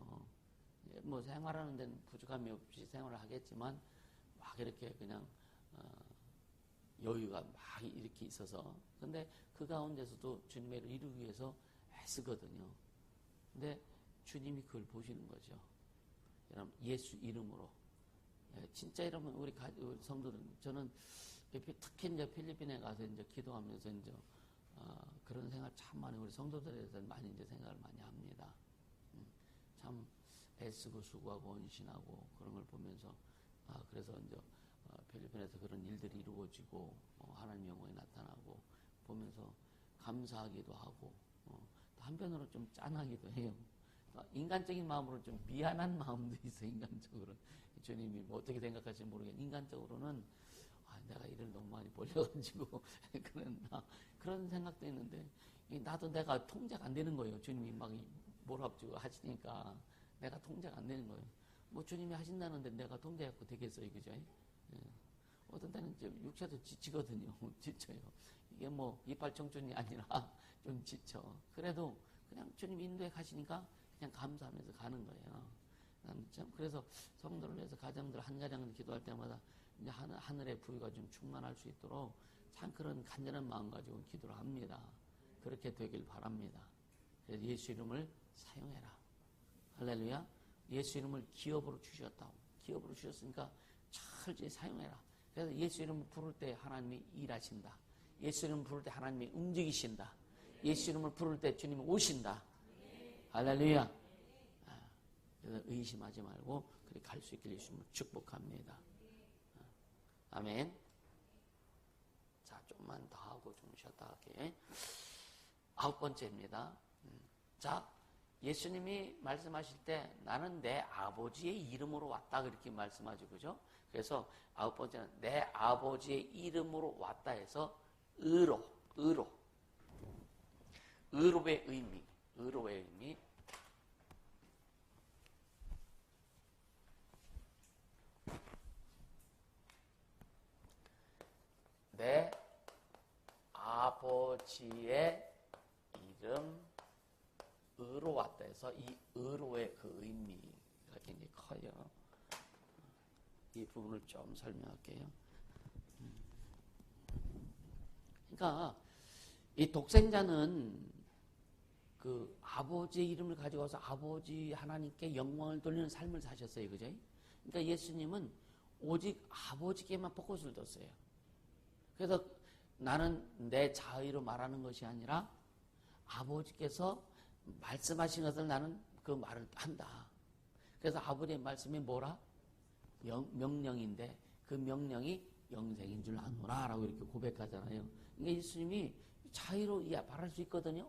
생활하는 데는 부족함이 없이 생활을 하겠지만 막 이렇게 그냥 여유가 막 이렇게 있어서, 근데 그 가운데서도 주님의 일을 이루기 위해서 애쓰거든요. 근데 주님이 그걸 보시는 거죠. 여러분 예수 이름으로. 진짜 이러면 우리 성도들, 저는 특히 이제 필리핀에 가서 이제 기도하면서 이제 그런 생각 참 많이 우리 성도들에 대해서 많이 이제 생각을 많이 합니다. 참 애쓰고 수고하고 헌신하고 그런 걸 보면서 그래서 이제 필리핀에서 그런 일들이 이루어지고 하나님의 영광이 나타나고 보면서 감사하기도 하고 또 한편으로 좀 짠하기도 해요. 인간적인 마음으로 좀 미안한 마음도 있어요. 인간적으로 주님이 어떻게 생각하실지 모르겠는데 인간적으로는 내가 일을 너무 많이 벌려가지고 그런 생각도 있는데 나도 내가 통제가 안 되는 거예요. 주님이 막 몰아주고 하시니까 내가 통제가 안 되는 거예요. 주님이 하신다는데 내가 통제하고 되겠어요, 그죠? 어떤 때는 육체도 지치거든요. 지쳐요. 이게 이빨 청춘이 아니라 좀 지쳐. 그래도 그냥 주님 인도해 가시니까 그냥 감사하면서 가는 거예요. 참 그래서 성도를 위해서 가정들 한 가정을 기도할 때마다 이제 하늘의 부유가 좀 충만할 수 있도록 참 그런 간절한 마음 가지고 기도를 합니다. 그렇게 되길 바랍니다. 그래서 예수 이름을 사용해라. 할렐루야. 예수 이름을 기업으로 주셨다고. 기업으로 주셨으니까 철저히 사용해라. 그래서 예수 이름을 부를 때 하나님이 일하신다. 예수 이름을 부를 때 하나님이 움직이신다. 예수 이름을 부를 때 주님이 오신다. 할렐루야. 그래서 의심하지 말고 그렇게 갈 수 있길 예수님을 축복합니다. 아멘. 자, 좀만 더 하고 좀 쉬었다 할게. 9번째입니다. 자, 예수님이 말씀하실 때 나는 내 아버지의 이름으로 왔다 그렇게 말씀하죠. 그죠? 그래서 9번째는 내 아버지의 이름으로 왔다 해서 의로의 의미. 내 아버지의 이름으로 왔다 해서 이 의로의 그 의미가 굉장히 커요. 이 부분을 좀 설명할게요. 그러니까 이 독생자는 그 아버지의 이름을 가지고 와서 아버지 하나님께 영광을 돌리는 삶을 사셨어요. 그죠? 그러니까 예수님은 오직 아버지께만 포커스를 뒀어요. 그래서 나는 내 자의로 말하는 것이 아니라 아버지께서 말씀하신 것을 나는 그 말을 한다. 그래서 아버지의 말씀이 뭐라? 명령인데 그 명령이 영생인 줄 아노라 라고 이렇게 고백하잖아요. 그러니까 예수님이 자유로 말할 수 있거든요.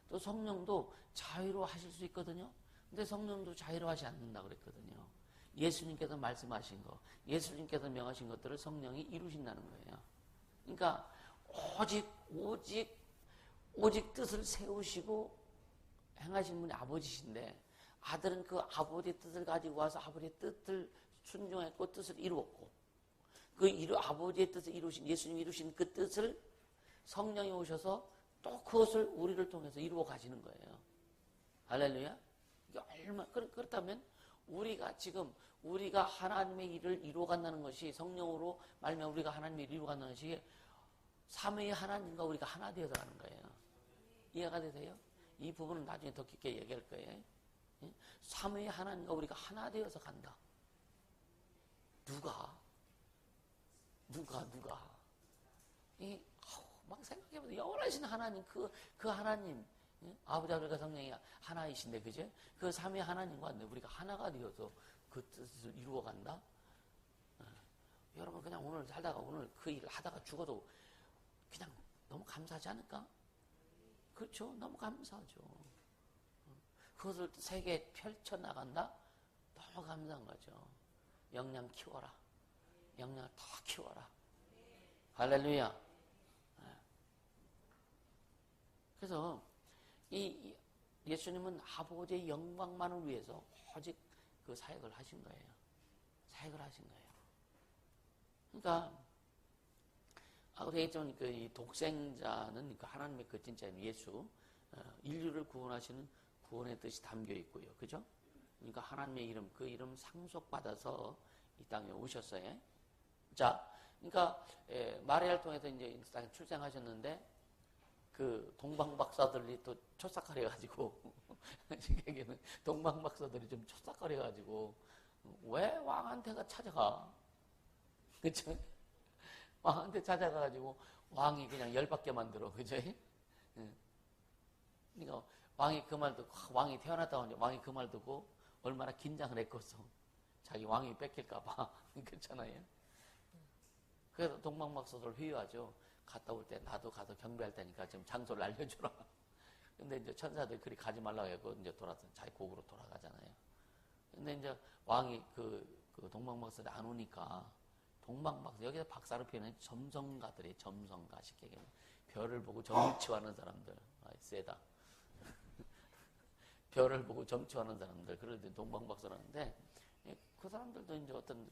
또 성령도 자유로 하실 수 있거든요. 근데 성령도 자유로 하지 않는다 그랬거든요. 예수님께서 말씀하신 거, 예수님께서 명하신 것들을 성령이 이루신다는 거예요. 그러니까 오직 뜻을 세우시고 행하신 분이 아버지신데 아들은 그 아버지의 뜻을 가지고 와서 아버지의 뜻을 순종했고 뜻을 이루었고 아버지의 뜻을 이루신 예수님이 이루신 그 뜻을 성령이 오셔서 또 그것을 우리를 통해서 이루어 가시는 거예요. 할렐루야. 그렇다면 우리가 하나님의 일을 이루어 간다는 것이 성령으로 말하면 우리가 하나님의 일을 이루어 간다는 것이 삼위의 하나님과 우리가 하나 되어서 가는 거예요. 이해가 되세요? 이 부분은 나중에 더 깊게 얘기할 거예요. 삼위의 하나님과 우리가 하나 되어서 간다. 누가? 막 생각해보세요. 영원하신 하나님, 그 하나님, 아버지, 아들과 성령이 하나이신데, 그제? 그 삼위 하나님과 우리가 하나가 되어서 그 뜻을 이루어 간다? 여러분, 그냥 오늘 살다가 오늘 그 일을 하다가 죽어도 그냥 너무 감사하지 않을까? 그렇죠? 너무 감사하죠. 그것을 세계에 펼쳐나간다? 너무 감사한 거죠. 역량 키워라. 역량을 더 키워라. 할렐루야. 그래서 예수님은 아버지의 영광만을 위해서 오직 그 사역을 하신 거예요. 그러니까 우리가 했지만 이 독생자는 그 하나님의 그 진짜 예수, 인류를 구원하시는 구원의 뜻이 담겨 있고요. 그죠? 그러니까 하나님의 이름, 그 이름 상속받아서 이 땅에 오셨어요. 자, 그러니까 마리아를 통해서 이제 이 땅에 출생하셨는데 그 동방박사들이 또 초싹거려가지고 동방박사들이 좀 초싹거려가지고 왜 왕한테가 찾아가? 그쵸? 왕한테 찾아가가지고 왕이 그냥 열받게 만들어. 그죠? 그러니까 왕이 그 말 듣고 왕이 태어났다고 하는데 왕이 그 말 듣고 얼마나 긴장을 했겠어. 자기 왕이 뺏길까봐. 그렇잖아요. 그래서 동방박사들 회유하죠. 갔다 올 때 나도 가서 경배할 테니까 지금 장소를 알려주라. 근데 이제 천사들이 그리 가지 말라고 하고 이제 자기 곡으로 돌아가잖아요. 근데 이제 왕이 그 동방박사들이 안 오니까 동방박사, 여기서 박사로 표현한 점성가들이 점성가 쉽게 얘기하면 별을 보고 점치하는 사람들. 세다. 별을 보고 점치하는 사람들. 그럴 때 동방박사라는데 그 사람들도 이제 어떤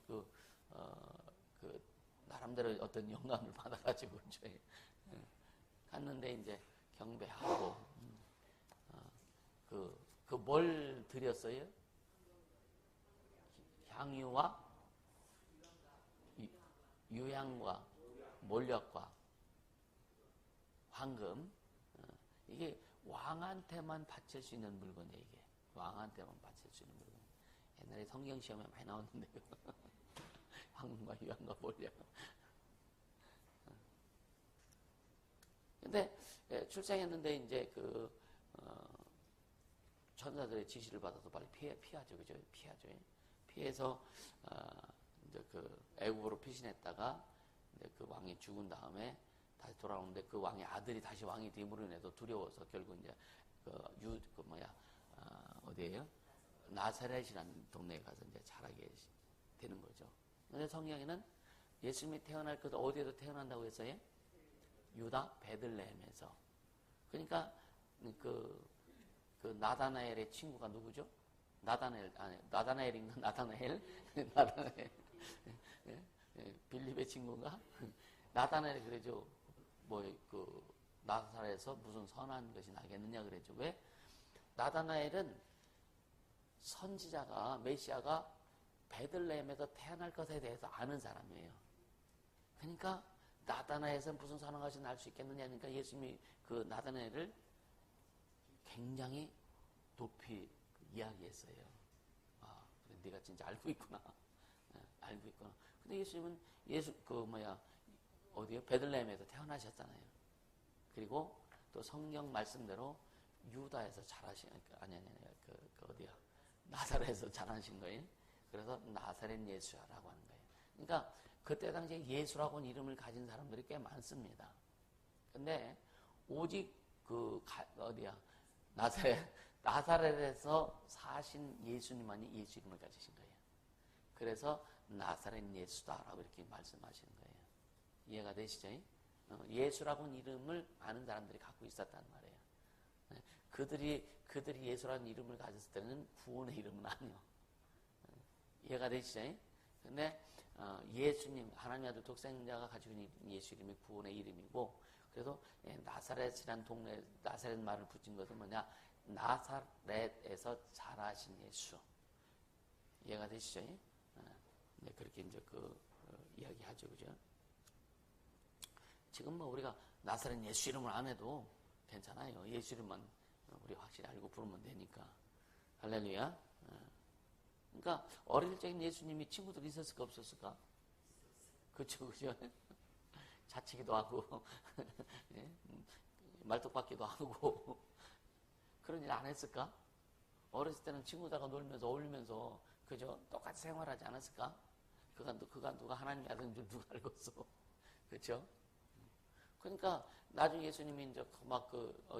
나름대로 어떤 영감을 받아가지고 이제 갔는데 이제 경배하고 뭘 드렸어요? 향유와 유향과 몰약과 황금. 이게 왕한테만 바칠 수 있는 물건이에요, 이게. 왕한테만 바칠 수 있는 물건. 옛날에 성경 시험에 많이 나왔는데요. 황금과 유황과 몰려. 근데 출생했는데 이제 천사들의 지시를 받아서 빨리 피하죠, 그죠? 피해서 이제 애국으로 피신했다가 이제 그 왕이 죽은 다음에 다시 돌아오는데 그 왕의 아들이 다시 왕이 됨으로 인해서 두려워서 결국 이제 어디예요? 나사렛이라는 동네에 가서 이제 자라게 되는 거죠. 근데 성경에는 예수님이 태어날 것 어디에서 태어난다고 했어요? 유다 베들레헴에서. 그러니까 그 나다나엘의 친구가 누구죠? 나다나엘인가? 나다나엘? 빌립의 친구인가? 나다나엘이 그러죠. 나사렛에서 무슨 선한 것이 나겠느냐 그랬죠. 왜? 나다나엘은 선지자가, 메시아가 베들레헴에서 태어날 것에 대해서 아는 사람이에요. 그러니까 나다나엘에서 무슨 선한 것이 날 수 있겠느냐 하니까 예수님이 그 나다나엘을 굉장히 높이 이야기했어요. 아, 그래, 네가 진짜 알고 있구나. 알고 있구나. 근데 예수님은 어디요? 베들레헴에서 태어나셨잖아요. 그리고 또 성경 말씀대로 유다에서 어디야? 나사렛에서 자라신 거예요. 그래서 나사렛 예수라고 하는 거예요. 그러니까 그때 당시에 예수라고 이름을 가진 사람들이 꽤 많습니다. 근데 오직 나사렛에서 사신 예수님만이 예수 이름을 가지신 거예요. 그래서 나사렛 예수다라고 이렇게 말씀하시는 거예요. 이해가 되시죠? 예수라고 이름을 아는 사람들이 갖고 있었단 말이에요. 그들이 예수라는 이름을 가졌을 때는 구원의 이름은 아니요. 이해가 되시죠? 근데 예수님, 하나님 아들 독생자가 가지고 있는 예수 이름이 구원의 이름이고, 그래서 나사렛이라는 동네, 나사렛 말을 붙인 것은 뭐냐? 나사렛에서 자라신 예수. 이해가 되시죠? 네, 그렇게 이제 이야기하죠, 그죠? 지금 우리가 나사렛 예수 이름을 안 해도 괜찮아요. 예수 이름만 우리 확실히 알고 부르면 되니까. 할렐루야. 그러니까 어릴 적인 예수님이 친구들이 있었을까 없었을까? 그쵸. 자치기도 하고 말뚝박기도 하고 그런 일 안 했을까? 어렸을 때는 친구들과 놀면서 어울리면서 그죠? 똑같이 생활하지 않았을까? 그가 누가 하나님의 아들인 줄 누가 알겠어? 그렇죠? 그러니까 나중에 예수님이 이제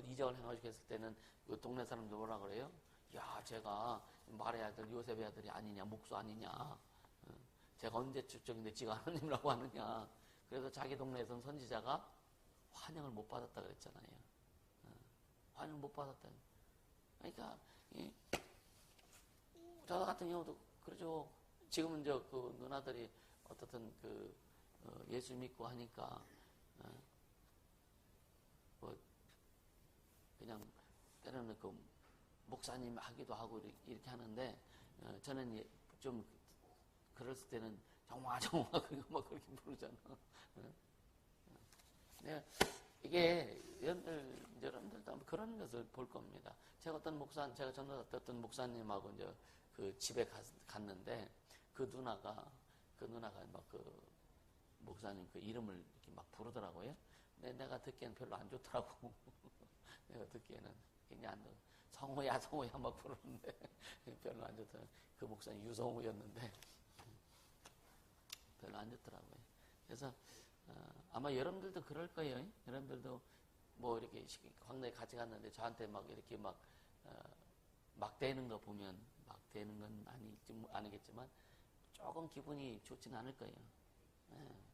이적을 행하시고 했을 때는 그 동네 사람들 뭐라 그래요? 야, 제가 말의 아들 요셉의 아들이 아니냐, 목수 아니냐? 제가 언제 출적인데 지가 하나님이라고 하느냐? 그래서 자기 동네에서는 선지자가 환영을 못 받았다 그랬잖아요. 환영 못 받았다. 그러니까 저 같은 경우도 그러죠. 지금은 이제 누나들이 어떻든 예수 믿고 하니까 그냥 때로는 목사님 하기도 하고 이렇게 하는데 저는 좀 그랬을 때는 정말 그렇게 부르잖아. 네, 이게 여러분들도 그런 것을 볼 겁니다. 제가 전도사 때 어떤 목사님하고 이제 집에 갔는데 그 누나가 목사님 이름을 이렇게 막 부르더라고요. 근데 내가 듣기에는 별로 안 좋더라고. 내가 듣기에는 굉장히 안 좋아. 성호야 막 부르는데 별로 안 좋더라고요. 그 목사님 유성우였는데 별로 안 좋더라고요. 그래서 아마 여러분들도 그럴 거예요. 여러분들도 이렇게 광야에 같이 갔는데 저한테 막 이렇게 막 대는 거 보면 막 대는 건 아니겠지만 조금 기분이 좋지는 않을 거예요.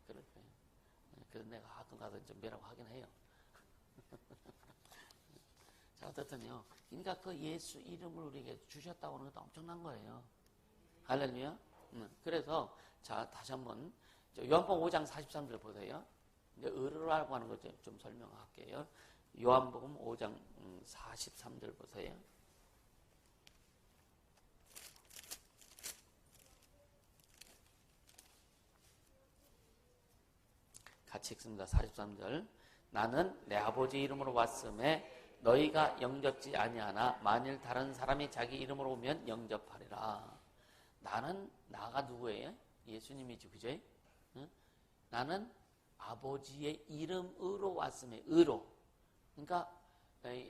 그럴 거예요. 그래서 내가 가끔 가서 좀 뭐라고 하긴 해요. 자, 어떻든요. 그러니까 그 예수 이름을 우리에게 주셨다고 하는 것도 엄청난 거예요. 할렐루야. 그래서 자, 다시 한번 요한복음 5장 43절 보세요. 이제 의로라고 하는 것 좀 설명할게요. 요한복음 5장 43절 보세요. 같이 읽습니다. 43절. 나는 내 아버지 이름으로 왔음에 너희가 영접지 아니하나 만일 다른 사람이 자기 이름으로 오면 영접하리라. 나가 누구예요? 예수님이지, 그죠? 응? 나는 아버지의 이름으로 왔음에, 의로. 그러니까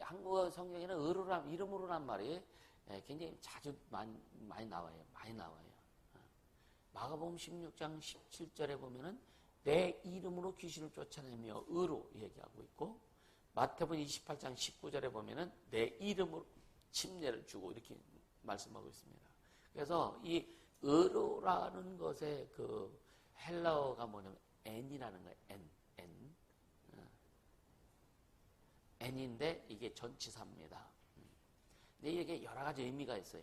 한국어 성경에는 이름으로란 말이 굉장히 자주 많이 나와요. 많이 나와요. 마가복음 16장 17절에 보면은 내 이름으로 귀신을 쫓아내며 의로 얘기하고 있고, 마태복음 28장 19절에 보면은 내 이름으로 침례를 주고 이렇게 말씀하고 있습니다. 그래서 이 의로라는 것의 그 헬라어가 뭐냐면 N이라는 거예요. N. N인데 이게 전치사입니다. 근데 이게 여러 가지 의미가 있어요.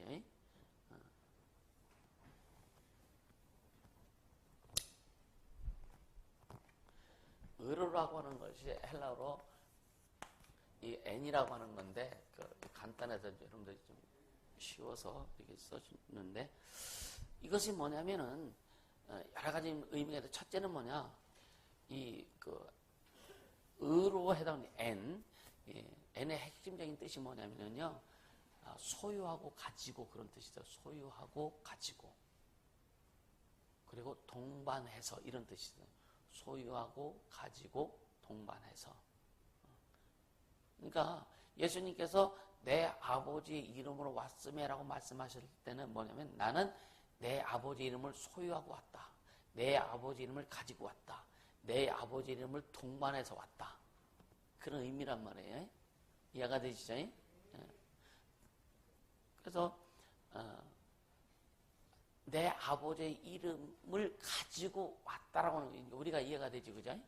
의로라고 하는 것이 헬라어로 이 N이라고 하는 건데, 간단해서 여러분들이 좀 쉬워서 이렇게 써주는데, 이것이 뭐냐면은, 여러 가지 의미가 있는데, 첫째는 뭐냐, 의로 해당하는 N, N의 핵심적인 뜻이 뭐냐면요, 소유하고 가지고 그런 뜻이죠. 소유하고 가지고. 그리고 동반해서 이런 뜻이죠. 소유하고 가지고 동반해서. 그러니까 예수님께서 내 아버지 이름으로 왔음에라고 말씀하실 때는 뭐냐면, 나는 내 아버지 이름을 소유하고 왔다. 내 아버지 이름을 가지고 왔다. 내 아버지 이름을 동반해서 왔다. 그런 의미란 말이에요. 이해가 되시죠? 그래서 내 아버지의 이름을 가지고 왔다라고 하는 거 우리가 이해가 되지, 그죠?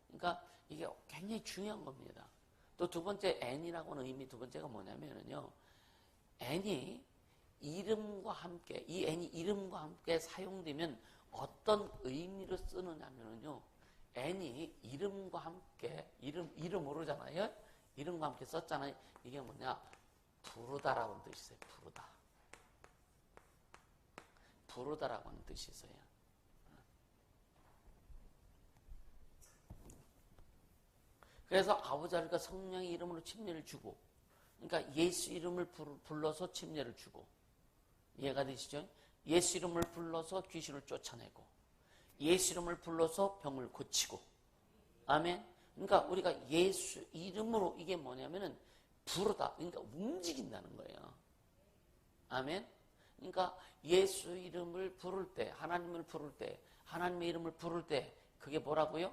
그러니까 이게 굉장히 중요한 겁니다. 또 두 번째 N이라고 하는 의미 두 번째가 뭐냐면요, N이 이름과 함께, 이 N이 이름과 함께 사용되면 어떤 의미로 쓰느냐면요, N이 이름과 함께, 이름으로잖아요. 이름과 함께 썼잖아요. 이게 뭐냐, 부르다라고 하는 뜻이 있어요. 부르다라고 하는 뜻이 있어요. 그래서 아버지 하나님과 성령의 이름으로 침례를 주고, 그러니까 예수 이름을 불러서 침례를 주고, 이해가 되시죠? 예수 이름을 불러서 귀신을 쫓아내고, 예수 이름을 불러서 병을 고치고, 아멘. 그러니까 우리가 예수 이름으로, 이게 뭐냐면은 부르다, 그러니까 움직인다는 거예요. 아멘. 그러니까 예수 이름을 부를 때, 하나님을 부를 때, 하나님의 이름을 부를 때, 그게 뭐라고요?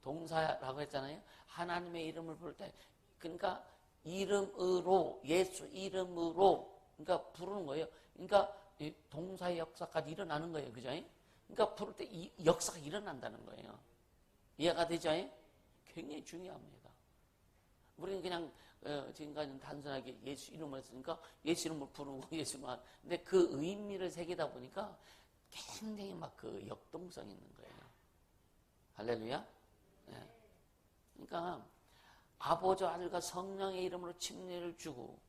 동사라고 했잖아요. 하나님의 이름을 부를 때, 그러니까 이름으로, 예수 이름으로, 그러니까 부르는 거예요. 그러니까 동사의 역사까지 일어나는 거예요. 그죠? 그러니까 부를 때 이 역사가 일어난다는 거예요. 이해가 되죠? 굉장히 중요합니다. 우리는 그냥 지금까지는 단순하게 예수 이름을 했으니까 예수 이름을 부르고 예수만, 근데 그 의미를 새기다 보니까 굉장히 막 그 역동성이 있는 거예요. 할렐루야. 네. 그러니까 아버지와 아들과 성령의 이름으로 침례를 주고,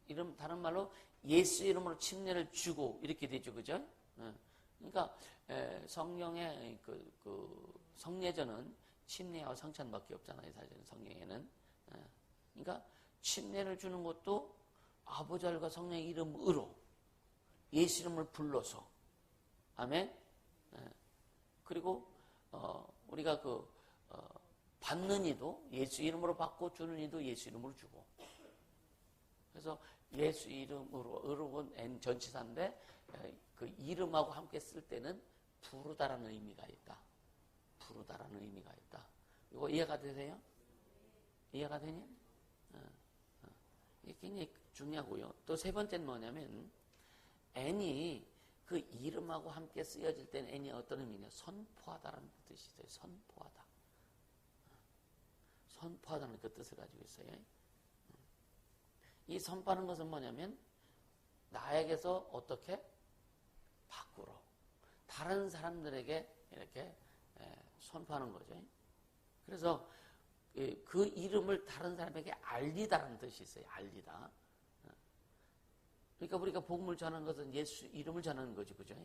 이름 다른 말로 예수 이름으로 침례를 주고 이렇게 되죠, 그죠? 네. 그러니까 성령의 그 성례전은 침례와 성찬밖에 없잖아요, 사실은 성경에는. 네. 그러니까 침례를 주는 것도 아버지 아들과 성령의 이름으로 예수 이름을 불러서, 아멘. 네. 그리고 우리가 받는 이도 예수 이름으로 받고 주는 이도 예수 이름으로 주고. 그래서 예수 이름으로, 의로운 N 전치사인데 그 이름하고 함께 쓸 때는 부르다라는 의미가 있다. 부르다라는 의미가 있다. 이거 이해가 되세요? 이해가 되니? 이게 굉장히 중요하고요. 또 세 번째는 뭐냐면, N이 그 이름하고 함께 쓰여질 때는 N이 어떤 의미냐? 선포하다라는 뜻이 있어요. 선포하다. 선포하다는 그 뜻을 가지고 있어요. 이 선포하는 것은 뭐냐면, 나에게서 어떻게? 밖으로. 다른 사람들에게 이렇게 선포하는 거죠. 그래서 그 이름을 다른 사람에게 알리다라는 뜻이 있어요. 알리다. 그러니까 우리가 복음을 전하는 것은 예수 이름을 전하는 거죠. 그죠?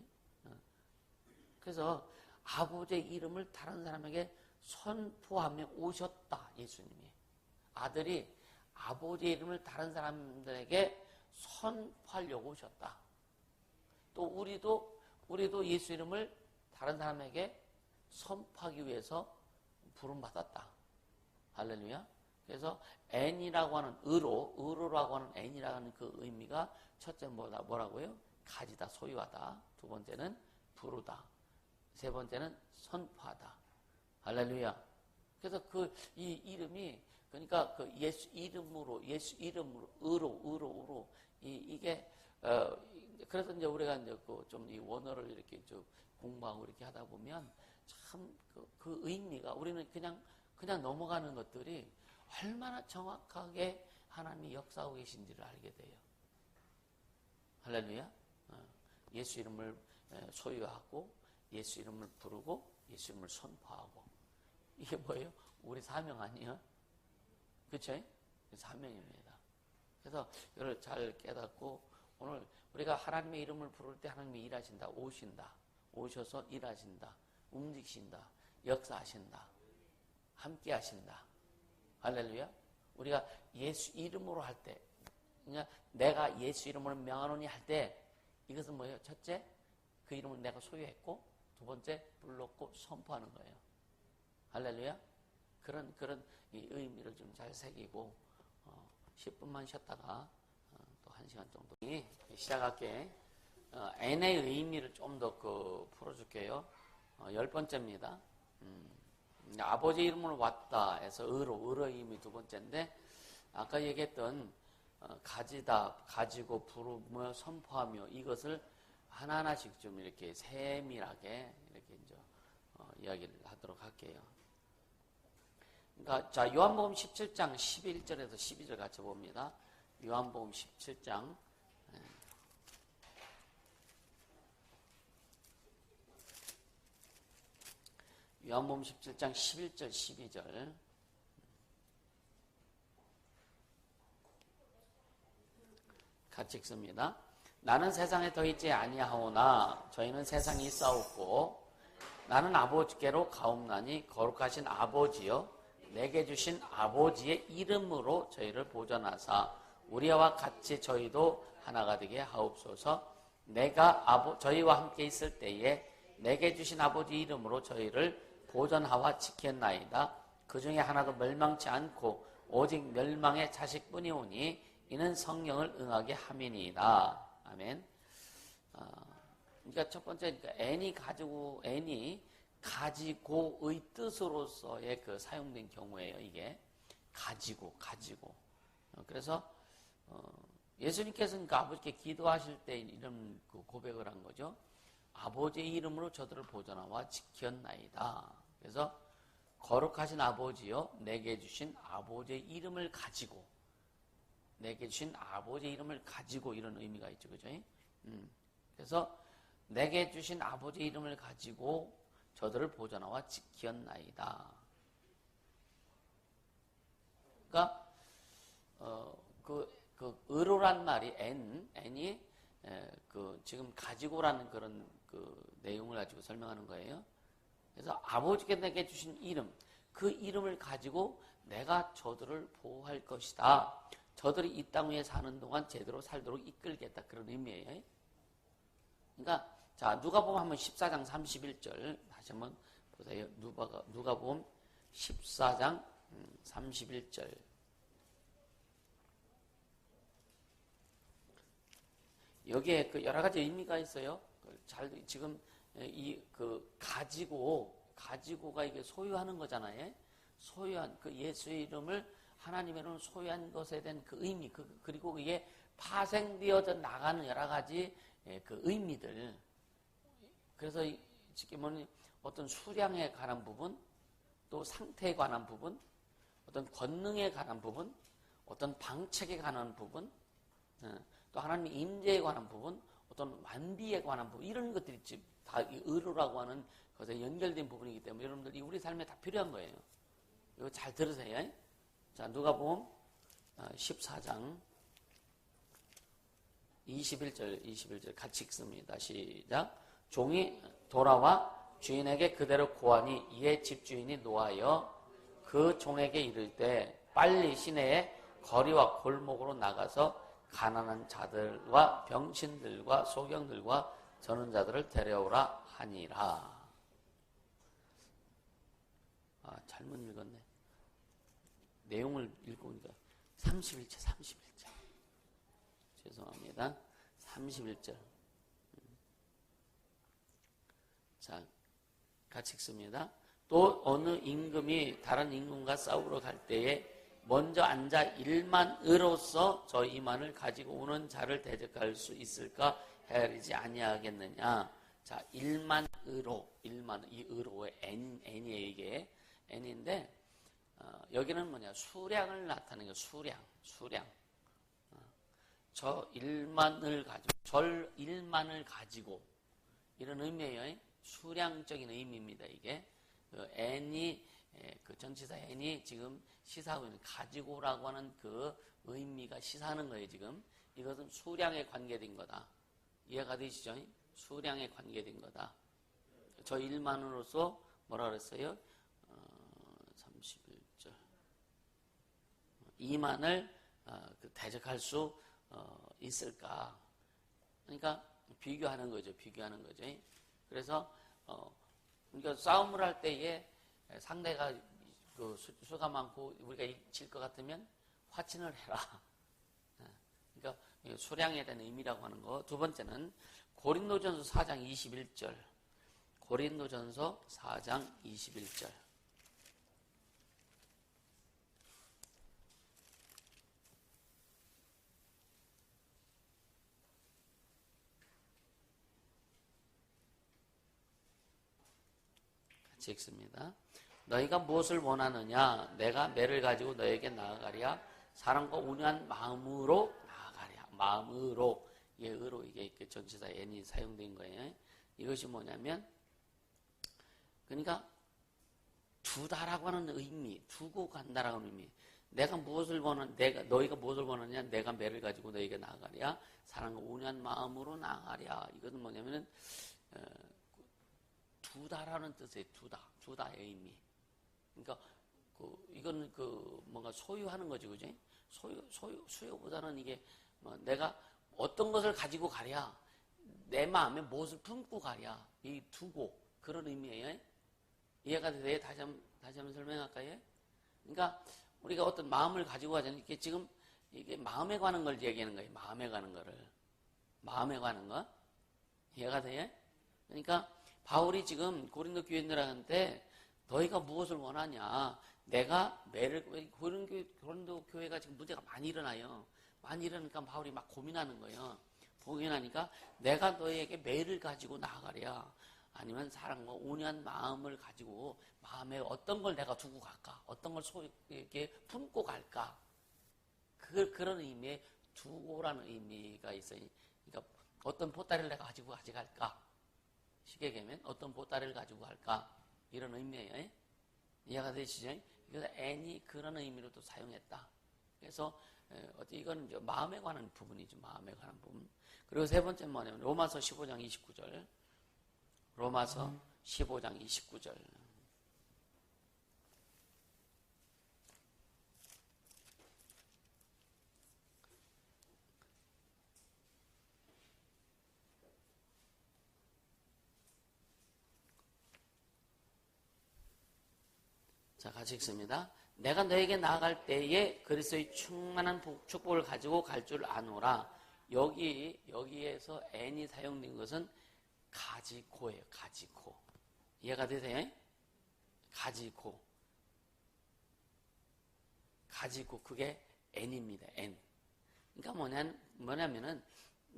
그래서 아버지의 이름을 다른 사람에게 선포하며 오셨다. 예수님이. 아들이 아버지의 이름을 다른 사람들에게 선포하려고 오셨다. 또 우리도 예수 이름을 다른 사람에게 선포하기 위해서 부름받았다. 할렐루야. 그래서 N이라고 하는 의로라고 하는 N이라고 하는 그 의미가 첫째 뭐라고요? 가지다, 소유하다. 두 번째는 부르다. 세 번째는 선포하다. 할렐루야. 그래서 이 이름이 그러니까 그 예수 이름으로 의로 이게 그래서 이제 우리가 이제 좀 이 원어를 이렇게 좀 공부하고 이렇게 하다 보면 참 그 의미가 우리는 그냥 넘어가는 것들이 얼마나 정확하게 하나님이 역사하고 계신지를 알게 돼요. 할렐루야. 예수 이름을 소유하고 예수 이름을 부르고 예수 이름을 선포하고 이게 뭐예요? 우리 사명 아니에요? 그렇죠? 사명입니다. 그래서 이걸 잘 깨닫고 오늘 우리가 하나님의 이름을 부를 때 하나님이 일하신다, 오셔서 일하신다, 움직이신다, 역사하신다, 함께 하신다. 할렐루야. 우리가 예수 이름으로 할 때, 그러니까 내가 예수 이름으로 명하노니 할 때 이것은 뭐예요? 첫째, 그 이름을 내가 소유했고, 두 번째, 불렀고 선포하는 거예요. 할렐루야. 그런 이 의미를 좀 잘 새기고 10분만 쉬었다가 또 1시간 정도 시작할게. N의 의미를 좀 더 풀어줄게요. 10번째입니다. 아버지 이름으로 왔다 해서 의로의 의미 두 번째인데 아까 얘기했던 가지다, 가지고 부르며 선포하며 이것을 하나하나씩 좀 이렇게 세밀하게 이렇게 이제 이야기를 하도록 할게요. 그러니까 자 요한복음 17장 11절에서 12절 같이 봅니다. 요한복음 17장 요한복음 17장 11절 12절 같이 읽습니다. 나는 세상에 더 있지 아니하오나 저희는 세상에 있사옵고 나는 아버지께로 가옵나니 거룩하신 아버지여 내게 주신 아버지의 이름으로 저희를 보존하사 우리와 같이 저희도 하나가 되게 하옵소서. 내가 저희와 함께 있을 때에 내게 주신 아버지 이름으로 저희를 보존하와 지켰나이다. 그 중에 하나도 멸망치 않고 오직 멸망의 자식뿐이오니 이는 성령을 응하게 함이니이다. 아멘. 그러니까 첫 번째 N이 가지고의 뜻으로서의 그 사용된 경우예요. 이게 가지고. 그래서 예수님께서는 그 아버지께 기도하실 때 이런 고백을 한 거죠. 아버지의 이름으로 저들을 보존하와 지켰나이다. 그래서 거룩하신 아버지여 내게 주신 아버지의 이름을 가지고 이런 의미가 있죠. 그죠? 그래서 내게 주신 아버지의 이름을 가지고 저들을 보존하와 지켰나이다. 그러니까 의로란 말이 N이 지금 가지고라는 그런 내용을 가지고 설명하는 거예요. 그래서 아버지께 내게 주신 이름, 그 이름을 가지고 내가 저들을 보호할 것이다. 저들이 이 땅 위에 사는 동안 제대로 살도록 이끌겠다. 그런 의미예요. 그러니까 자 누가복음 한번 14장 31절 다시 한번 보세요. 누가복음 14장 31절. 여기에 여러 가지 의미가 있어요. 지금 가지고가 이게 소유하는 거잖아요. 소유한 예수 이름을 하나님의 이름을 소유한 것에 대한 그 의미, 그리고 이게 파생되어져 나가는 여러 가지 그 의미들. 그래서 쉽게 말하면 어떤 수량에 관한 부분, 또 상태에 관한 부분, 어떤 권능에 관한 부분, 어떤 방책에 관한 부분, 또 하나님의 임재에 관한 부분, 어떤 완비에 관한 부분, 이런 것들이 다 의로라고 하는 것에 연결된 부분이기 때문에 여러분들이 우리 삶에 다 필요한 거예요. 이거 잘 들으세요. 자, 누가복음 14장 21절 같이 읽습니다. 시작. 종이 돌아와 주인에게 그대로 고하니 이에 집주인이 노하여 그 종에게 이를 때 빨리 시내에 거리와 골목으로 나가서 가난한 자들과 병신들과 소경들과 저는 자들을 데려오라 하니라. 잘못 읽었네. 내용을 읽으니까 31절. 죄송합니다. 31절. 자, 같이 읽습니다. 또 어느 임금이 다른 임금과 싸우러 갈 때에 먼저 앉아 1만으로서 저 2만을 가지고 오는 자를 대적할 수 있을까 헤아리지 아니하겠느냐. 자, 1만으로, 1만, 이 의로의 n이에요, 이게. n인데, 여기는 뭐냐, 수량을 나타내는 거예요, 수량. 저 1만을 가지고, 절 1만을 가지고, 이런 의미예요. 수량적인 의미입니다, 이게. 그 n이, 그 전치사 n이 지금 시사하고 있는 가지고라고 하는 그 의미가 시사하는 거예요, 지금. 이것은 수량에 관계된 거다. 이해가 되시죠? 수량에 관계된 거다. 저 1만으로서 뭐라 그랬어요? 31절. 2만을 대적할 수 있을까? 그러니까 비교하는 거죠. 그래서 그러니까 싸움을 할 때에 상대가 그 수가 많고 우리가 질 것 같으면 화친을 해라. 그러니까 수량에 대한 의미라고 하는 거. 두 번째는 고린도전서 4장 21절. 고린도전서 4장 21절. 같이 읽습니다. 너희가 무엇을 원하느냐? 내가 매를 가지고 너에게 나아가랴. 사랑과 온유한 마음으로 나아가랴. 마음으로. 이게 의로 이게 전치사 n이 사용된 거예요. 이것이 뭐냐면 그러니까 두다라고 하는 의미, 두고 간다라고 하는 의미. 너희가 무엇을 원하느냐? 내가 매를 가지고 너에게 나아가랴. 사랑과 온유한 마음으로 나아가랴. 이것은 뭐냐면은 두다라는 뜻이에요. 두다의 의미. 그러니까 이거는 뭔가 소유하는 거지, 그지? 수요보다는 이게 내가 어떤 것을 가지고 가랴, 내 마음에 무엇을 품고 가랴, 이 두고 그런 의미예요. 이해가 돼요? 다시 한번 설명할까요? 그러니까 우리가 어떤 마음을 가지고 가자니 이게 지금 이게 마음에 관한 걸 얘기하는 거예요. 마음에 관한 거. 이해가 돼요? 그러니까 바울이 지금 고린도 교인들한테 너희가 무엇을 원하냐? 내가 고린도 교회가 지금 문제가 많이 일어나요. 많이 일어나니까 바울이 막 고민하는 거예요. 고민하니까 내가 너희에게 매를 가지고 나아가랴. 아니면 사랑과 온유한 마음을 가지고 마음에 어떤 걸 내가 두고 갈까? 어떤 걸 이렇게 품고 갈까? 그런 의미의 두고라는 의미가 있어요. 그러니까 어떤 보따리를 내가 가지고 갈까? 쉽게 얘기하면 어떤 보따리를 가지고 갈까? 이런 의미예요. 이해가 되시죠? 그래서 n이 그런 의미로도 사용했다. 그래서 이거는 이제 마음에 관한 부분이죠. 마음에 관한 부분. 그리고 세 번째는 뭐냐면 로마서 15장 29절. 로마서 15장 29절. 자, 같이 읽습니다. 내가 너에게 나아갈 때에 그리스도의 충만한 축복을 가지고 갈 줄 아노라. 여기에서 n이 사용된 것은 가지고예요. 가지고. 이해가 되세요? 가지고. 그게 n입니다. n. 그러니까 뭐냐면은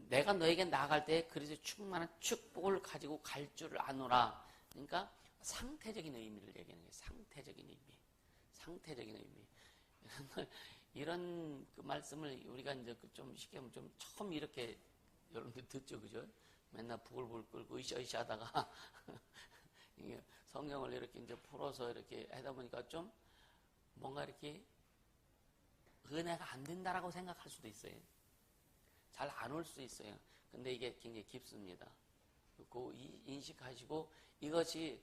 내가 너에게 나아갈 때 그리스도의 충만한 축복을 가지고 갈 줄 아노라. 그러니까 상태적인 의미를 얘기하는 거예요. 상태적인 의미. 이런 그 말씀을 우리가 이제 좀 쉽게 하면 좀 처음 이렇게 여러분들 듣죠, 그죠? 맨날 부글부글 끓고 으쌰으쌰 하다가 성경을 이렇게 이제 풀어서 이렇게 하다 보니까 좀 뭔가 이렇게 은혜가 안 된다라고 생각할 수도 있어요. 잘 안 올 수 있어요. 근데 이게 굉장히 깊습니다. 그 인식하시고 이것이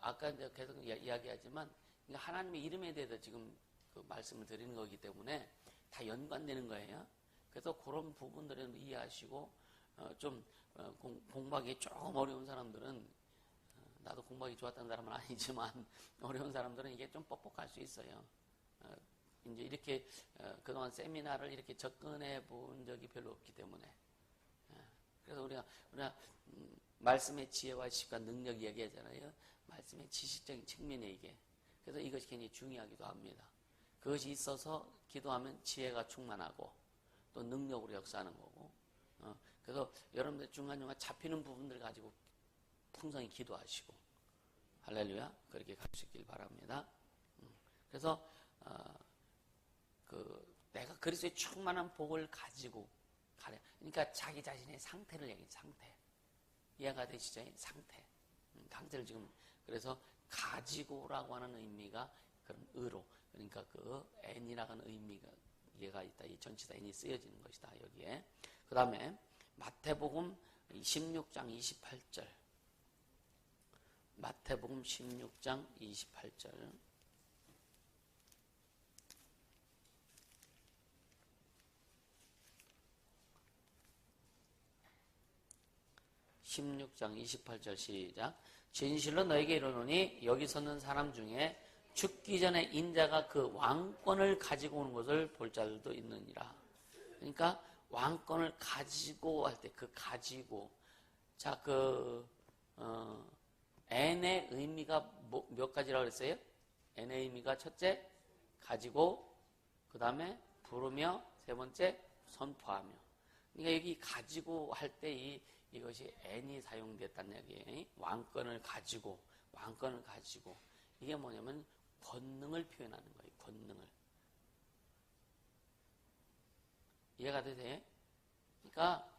아까 이제 계속 이야기하지만 하나님의 이름에 대해서 지금 그 말씀을 드리는 거기 때문에 다 연관되는 거예요. 그래서 그런 부분들은 이해하시고 공부하기 조금 어려운 사람들은 나도 공부하기 좋았다는 사람은 아니지만 어려운 사람들은 이게 좀 뻑뻑할 수 있어요. 이제 이렇게 그동안 세미나를 이렇게 접근해 본 적이 별로 없기 때문에 그래서 우리가 말씀의 지혜와 지식과 능력 이야기하잖아요. 말씀의 지식적인 측면에 이게 그래서 이것이 굉장히 중요하기도 합니다. 그것이 있어서 기도하면 지혜가 충만하고 또 능력으로 역사하는 거고 그래서 여러분들 중간중간 잡히는 부분들 가지고 풍성히 기도하시고 할렐루야 그렇게 가시길 바랍니다. 그래서 내가 그리스도의 충만한 복을 가지고 가려. 그러니까 자기 자신의 상태를 얘기해. 상태. 이해가 되시죠? 상태를 지금 그래서 가지고라고 하는 의미가 그런 의로 그러니까 그 n이라고 하는 의미가 이해가 있다. 이 전치사 n이 쓰여지는 것이다. 여기에. 그 다음에 마태복음 16장 28절. 마태복음 16장 28절. 16장 28절 시작. 진실로 너에게 이르노니 여기 서는 사람 중에 죽기 전에 인자가 그 왕권을 가지고 오는 것을 볼 자들도 있느니라. 그러니까 왕권을 가지고 할 때 그 가지고 자 n의 의미가 몇 가지라고 그랬어요? n의 의미가 첫째 가지고 그 다음에 부르며 세 번째 선포하며. 그러니까 여기 가지고 할 때 이것이 n이 사용됐다는 얘기예요. 왕권을 가지고 이게 뭐냐면 권능을 표현하는 거예요. 권능을. 이해가 되세요? 그러니까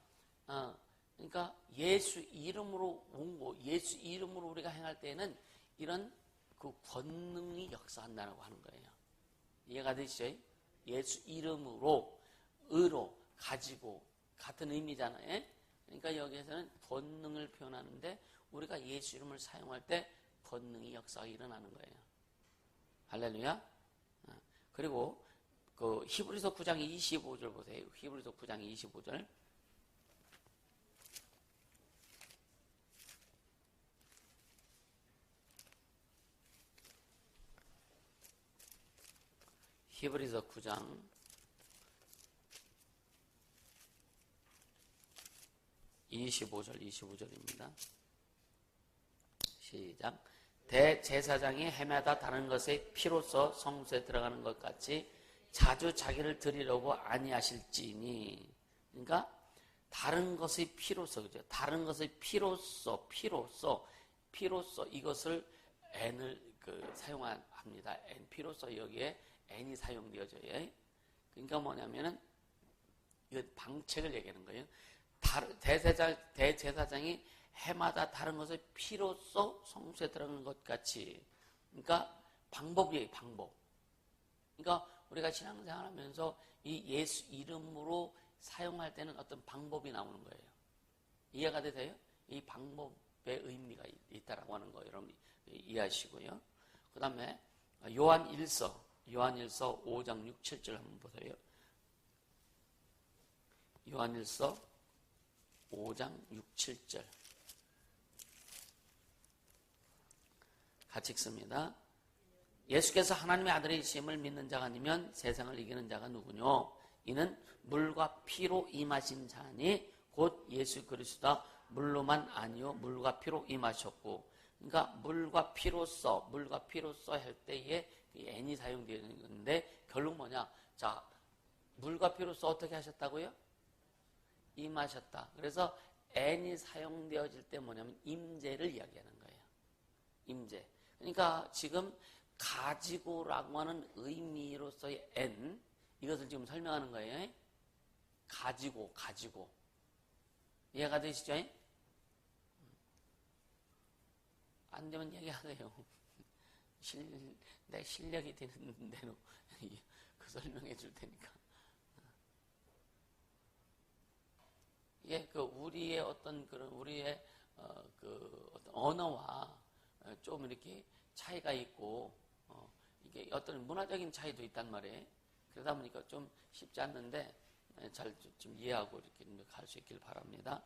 예수 이름으로 온 거, 예수 이름으로 우리가 행할 때에는 이런 그 권능이 역사한다고 하는 거예요. 이해가 되시죠? 예수 이름으로 의로 가지고 같은 의미잖아요. 그러니까 여기에서는 권능을 표현하는데 우리가 예수 이름을 사용할 때 권능이 역사가 일어나는 거예요. 할렐루야. 그리고 그 히브리서 9장 25절 보세요. 히브리서 9장 25절. 히브리서 9장 25절입니다. 시작. 대제사장이 해마다 다른 것의 피로써 성소에 들어가는 것 같이 자주 자기를 드리려고 아니하실지니. 그러니까 다른 것의 피로써, 그죠? 다른 것의 피로써 이것을 n을 사용합니다. n 피로써 여기에 n이 사용되어져요. 그러니까 뭐냐면은 이거 방책을 얘기하는 거예요. 대제사장이 해마다 다른 것을 피로써 성소에 들어가는 것 같이. 그러니까 방법이에요, 방법. 그러니까 우리가 신앙생활하면서 이 예수 이름으로 사용할 때는 어떤 방법이 나오는 거예요. 이해가 되세요? 이 방법의 의미가 있다라고 하는 거예요. 여러분 이해하시고요. 그 다음에 요한일서 5장 6, 7절 한번 보세요. 요한일서 5장 6, 7절 같이 읽습니다. 예수께서 하나님의 아들이심을 믿는 자가 아니면 세상을 이기는 자가 누구뇨? 이는 물과 피로 임하신 자니 곧 예수 그리스도다. 물로만 아니요 물과 피로 임하셨고. 그러니까 물과 피로써 할 때에 n이 사용되는 건데 결국 뭐냐? 자, 물과 피로써 어떻게 하셨다고요? 임하셨다. 그래서 n이 사용되어질 때 뭐냐면 임재를 이야기하는 거예요. 임재. 그러니까 지금 가지고라고 하는 의미로서의 n, 이것을 지금 설명하는 거예요. 가지고. 이해가 되시죠? 안 되면 얘기하세요. 내 실력이 되는 대로 그 설명해 줄 테니까. 이게 우리의 어떤 우리의 어떤 언어와 좀 이렇게 차이가 있고, 이게 어떤 문화적인 차이도 있단 말이에요. 그러다 보니까 좀 쉽지 않는데 잘 좀 이해하고 이렇게 갈 수 있길 바랍니다.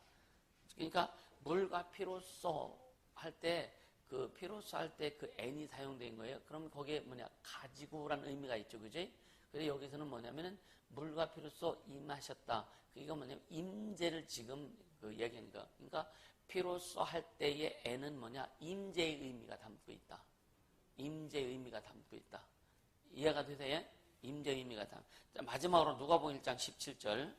그러니까 물과 피로써 할 때 그 피로써 할 때 그 n이 사용된 거예요. 그러면 거기에 가지고라는 의미가 있죠, 그지? 그래서 여기서는 뭐냐면은 물과 피로써 임하셨다. 이거 뭐냐면 임재를 지금 그 얘기하는 거. 그러니까 피로써 할 때의 n은 임재의 의미가 담고 있다. 임재의 의미가 담고 있다. 이해가 되세요? 임재의 의미가 담고. 자, 마지막으로 누가복음 1장 17절.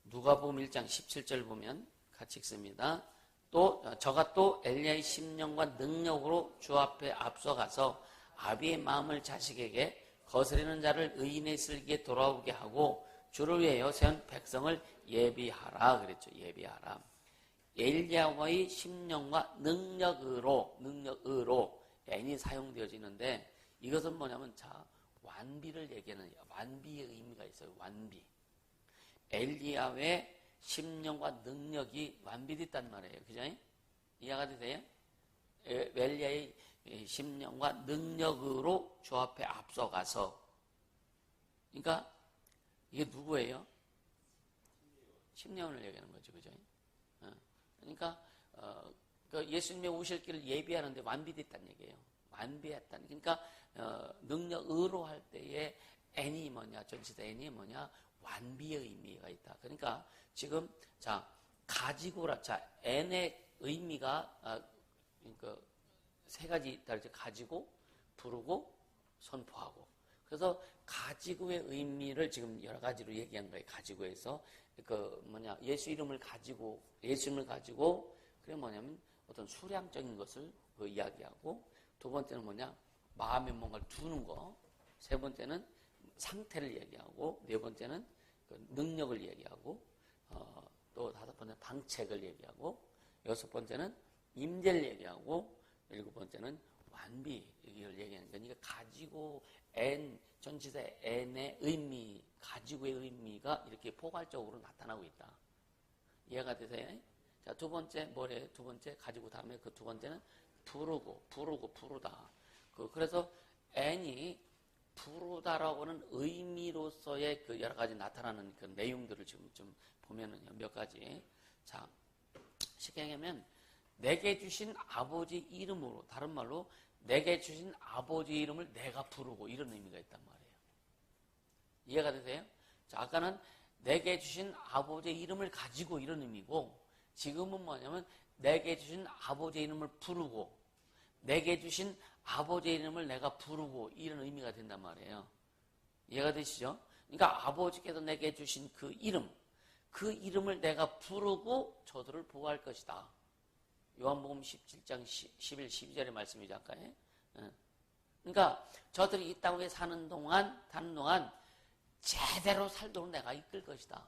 누가복음 1장 17절 보면 같이 읽습니다. 또 저가 또 엘리야의 심령과 능력으로 주 앞에 앞서가서 아비의 마음을 자식에게 거스리는 자를 의인의 슬기에 돌아오게 하고 주를 위하여 세운 백성을 예비하라 그랬죠. 예비하라. 엘리야의 심령과 능력으로 n이 사용되어지는데 이것은 뭐냐면 완비를 얘기하는 완비의 의미가 있어요. 완비. 엘리야의 심령과 능력이 완비됐단 말이에요. 그죠? 이해가 되세요? 엘리야의 심령과 능력으로 주 앞에 앞서가서. 그러니까 이게 누구예요? 심령을 얘기하는 거죠. 그죠? 그러니까 예수님의 오실 길을 예비하는데 완비됐다는 얘기예요. 완비했다는. 그러니까 능력으로 할 때의 n이 전치사 n이 완비의 의미가 있다. 그러니까 지금 가지고라. n의 의미가 그러니까 세 가지 있다. 가지고, 부르고, 선포하고. 그래서 가지고의 의미를 지금 여러 가지로 얘기한 거예요. 가지고에서 예수 이름을 가지고 그게 뭐냐면 어떤 수량적인 것을 이야기하고, 두 번째는 마음에 뭔가를 두는 거, 세 번째는 상태를 얘기하고, 네 번째는 능력을 얘기하고, 또 다섯 번째는 방책을 얘기하고, 여섯 번째는 임재를 얘기하고, 일곱 번째는 완비를 얘기하는 거니까 가지고 전치사 n의 의미, 가지고의 의미가 이렇게 포괄적으로 나타나고 있다. 이해가 되세요? 자, 두 번째 뭐래요? 두 번째 가지고 다음에 그 두 번째는 부르다. 그래서 n이 부르다라고 하는 의미로서의 그 여러 가지 나타나는 그 내용들을 지금 좀 보면은요, 몇 가지. 자, 쉽게 얘기하면, 내게 주신 아버지 이름으로, 다른 말로, 내게 주신 아버지 이름을 내가 부르고, 이런 의미가 있단 말이에요. 이해가 되세요? 자, 아까는 내게 주신 아버지의 이름을 가지고 이런 의미고, 지금은 뭐냐면, 내게 주신 아버지의 이름을 부르고, 내게 주신 아버지의 이름을 내가 부르고 이런 의미가 된단 말이에요. 이해가 되시죠? 그러니까 아버지께서 내게 주신 그 이름을 내가 부르고 저들을 보호할 것이다. 요한복음 17장 11, 12절의 말씀이죠. 아까. 그러니까 저들이 이 땅에 사는 동안 제대로 살도록 내가 이끌 것이다.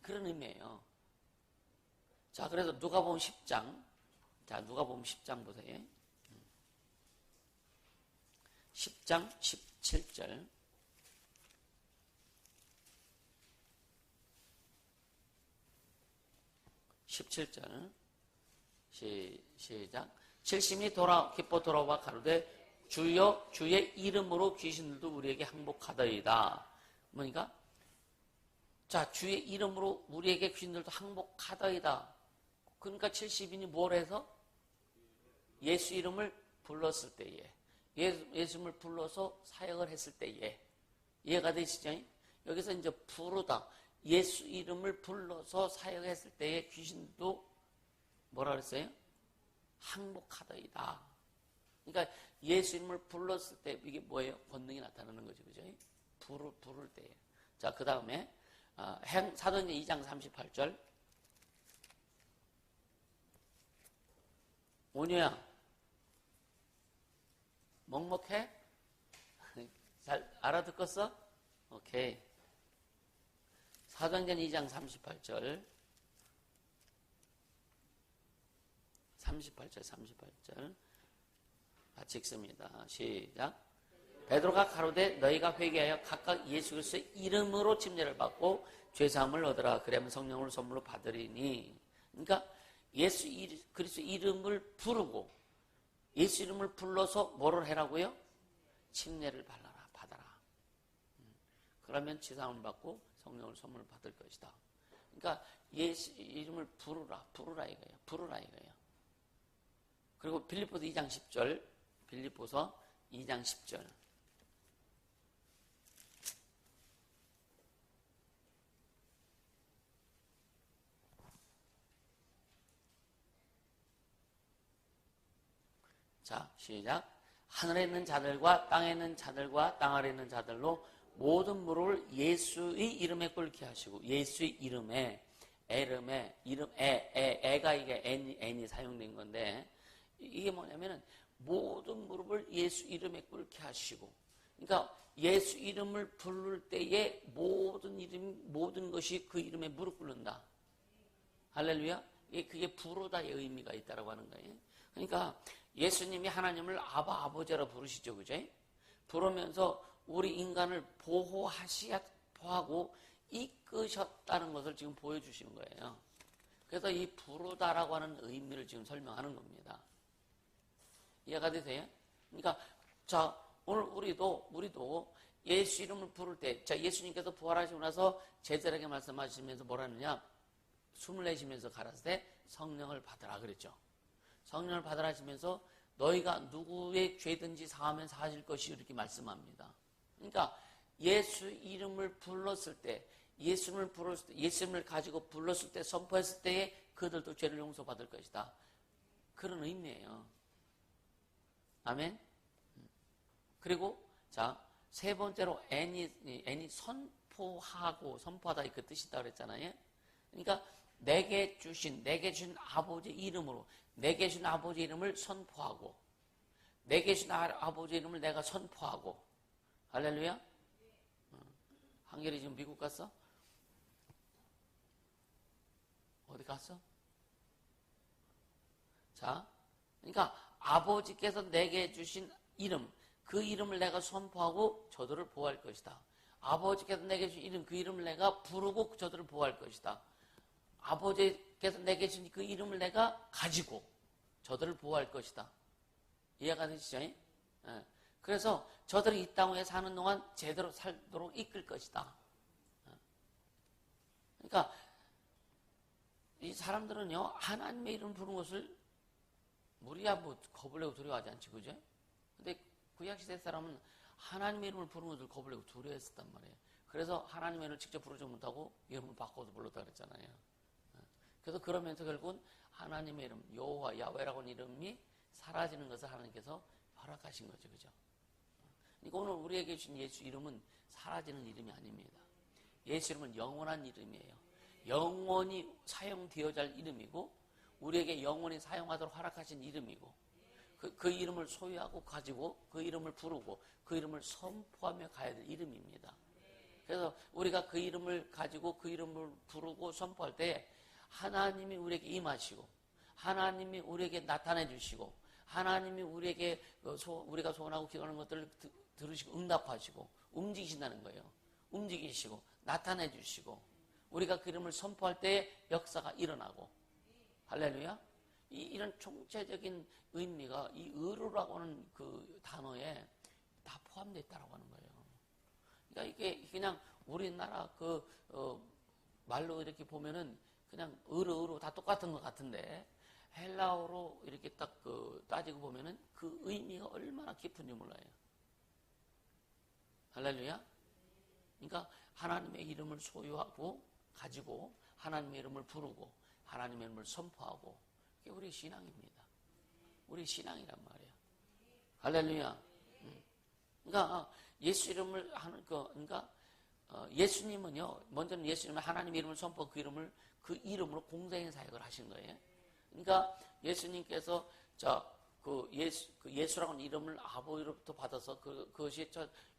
그런 의미예요. 자, 그래서 누가복음 10장. 자, 누가복음 10장 보세요. 10장 17절. 17절. 시작. 칠심이 기뻐 돌아와 가로되 주여 주의 이름으로 귀신들도 우리에게 항복하더이다. 뭐니까? 자, 주의 이름으로 우리에게 귀신들도 항복하더이다. 그러니까 70인이 뭘 해서? 예수 이름을 불렀을 때에. 예수 이름을 불러서 사역을 했을 때에. 이해가 되시죠? 여기서 이제 부르다. 예수 이름을 불러서 사역했을 때에 귀신도 뭐라 그랬어요? 항복하더이다. 그러니까 예수 이름을 불렀을 때 이게 뭐예요? 권능이 나타나는 거죠. 그죠? 부를 때에. 자, 그 다음에 사도행전 2장 38절. 오녀야, 먹먹해? 잘 알아듣겠어? 오케이. 사도행전 2장 38절. 38절. 같이 읽습니다. 시작. 베드로가 가로되 너희가 회개하여 각각 예수 그리스도의 이름으로 침례를 받고 죄사함을 얻으라. 그러면 성령을 선물로 받으리니. 그러니까 예수 그리스도 이름을 부르고 예수 이름을 불러서 뭐를 해라고요? 침례를 받아라. 그러면 지상을 받고 성령을 선물을 받을 것이다. 그러니까 예수 이름을 부르라 이거예요. 그리고 빌립보서 2장 10절, 빌립보서 2장 10절. 자, 시작. 하늘에 있는 자들과 땅에 있는 자들과 땅 아래에 있는 자들로 모든 무릎을 예수의 이름에 꿇게 하시고, 예수의 이름에, 애가 이게 N이 사용된 건데, 이게 뭐냐면은 모든 무릎을 예수 이름에 꿇게 하시고, 그러니까 예수 이름을 부를 때에 모든 것이 그 이름에 무릎 꿇는다. 할렐루야. 그게 부르다의 의미가 있다라고 하는 거예요. 그러니까 예수님이 하나님을 아버지라 부르시죠, 그죠? 부르면서 우리 인간을 보호하고 이끄셨다는 것을 지금 보여주시는 거예요. 그래서 이 부르다라고 하는 의미를 지금 설명하는 겁니다. 이해가 되세요? 그러니까 자, 오늘 우리도 예수 이름을 부를 때, 자, 예수님께서 부활하시고 나서 제자들에게 말씀하시면서 뭐라느냐? 숨을 내쉬면서 가라사대 때 성령을 받으라 그랬죠. 성령을 받으라 하시면서 너희가 누구의 죄든지 사하면 사하실 것이 이렇게 말씀합니다. 그러니까 예수 이름을 불렀을 때, 예수님을 가지고 불렀을 때, 선포했을 때에 그들도 죄를 용서받을 것이다. 그런 의미예요. 아멘. 그리고 자, 세 번째로 N이 선포하다 그 뜻이다 그랬잖아요. 그러니까 내게 주신 아버지 이름으로, 내게 주신 아버지 이름을 선포하고, 내게 주신 아버지 이름을 내가 선포하고. 할렐루야. 한결이 지금 미국 갔어? 어디 갔어? 자, 그러니까 아버지께서 내게 주신 이름, 그 이름을 내가 선포하고 저들을 보호할 것이다. 아버지께서 내게 주신 이름, 그 이름을 내가 부르고 저들을 보호할 것이다. 아버지께서 내게 주신 그 이름을 내가 가지고 저들을 보호할 것이다. 이해가 되시죠? 예. 그래서 저들이 이 땅에 사는 동안 제대로 살도록 이끌 것이다. 그러니까 이 사람들은요, 하나님의 이름을 부르는 것을 우리야 뭐 겁을 내고 두려워하지 않지, 그죠? 근데 구약시대 사람은 하나님의 이름을 부르는 것을 겁을 내고 두려워했었단 말이에요. 그래서 하나님의 이름을 직접 부르지 못하고 이름을 바꿔서 불렀다 그랬잖아요. 그래서 그러면서 결국은 하나님의 이름, 여호와, 야훼라고 하는 이름이 사라지는 것을 하나님께서 허락하신 거죠, 그죠? 그러니까 오늘 우리에게 주신 예수 이름은 사라지는 이름이 아닙니다. 예수 이름은 영원한 이름이에요. 영원히 사용되어야 할 이름이고, 우리에게 영원히 사용하도록 허락하신 이름이고, 그 이름을 소유하고 가지고 그 이름을 부르고 그 이름을 선포하며 가야 될 이름입니다. 그래서 우리가 그 이름을 가지고 그 이름을 부르고 선포할 때 하나님이 우리에게 임하시고, 하나님이 우리에게 나타내 주시고, 하나님이 우리에게 우리가 소원하고 기도하는 것들을 들으시고 응답하시고 움직이신다는 거예요. 움직이시고 나타내 주시고, 우리가 그 이름을 선포할 때 역사가 일어나고. 할렐루야. 이런 총체적인 의미가 이 의로라고 하는 그 단어에 다 포함되어 있다고 하는 거예요. 그러니까 이게 그냥 우리나라 말로 이렇게 보면은 그냥 의로 다 똑같은 것 같은데, 헬라어로 이렇게 딱 따지고 보면은 그 의미가 얼마나 깊은지 몰라요. 할렐루야. 그러니까 하나님의 이름을 소유하고 가지고 하나님의 이름을 부르고 하나님의 이름을 선포하고, 그게 우리 신앙입니다. 우리 신앙이란 말이에요. 할렐루야. 그러니까 예수 이름을 하는 그러니까 예수님은요, 먼저는 예수님은 하나님의 이름을 선포하고 그 이름으로 공생의 사역을 하신 거예요. 그러니까 예수님께서 예수라고 하는 이름을 아버지로부터 받아서 그것이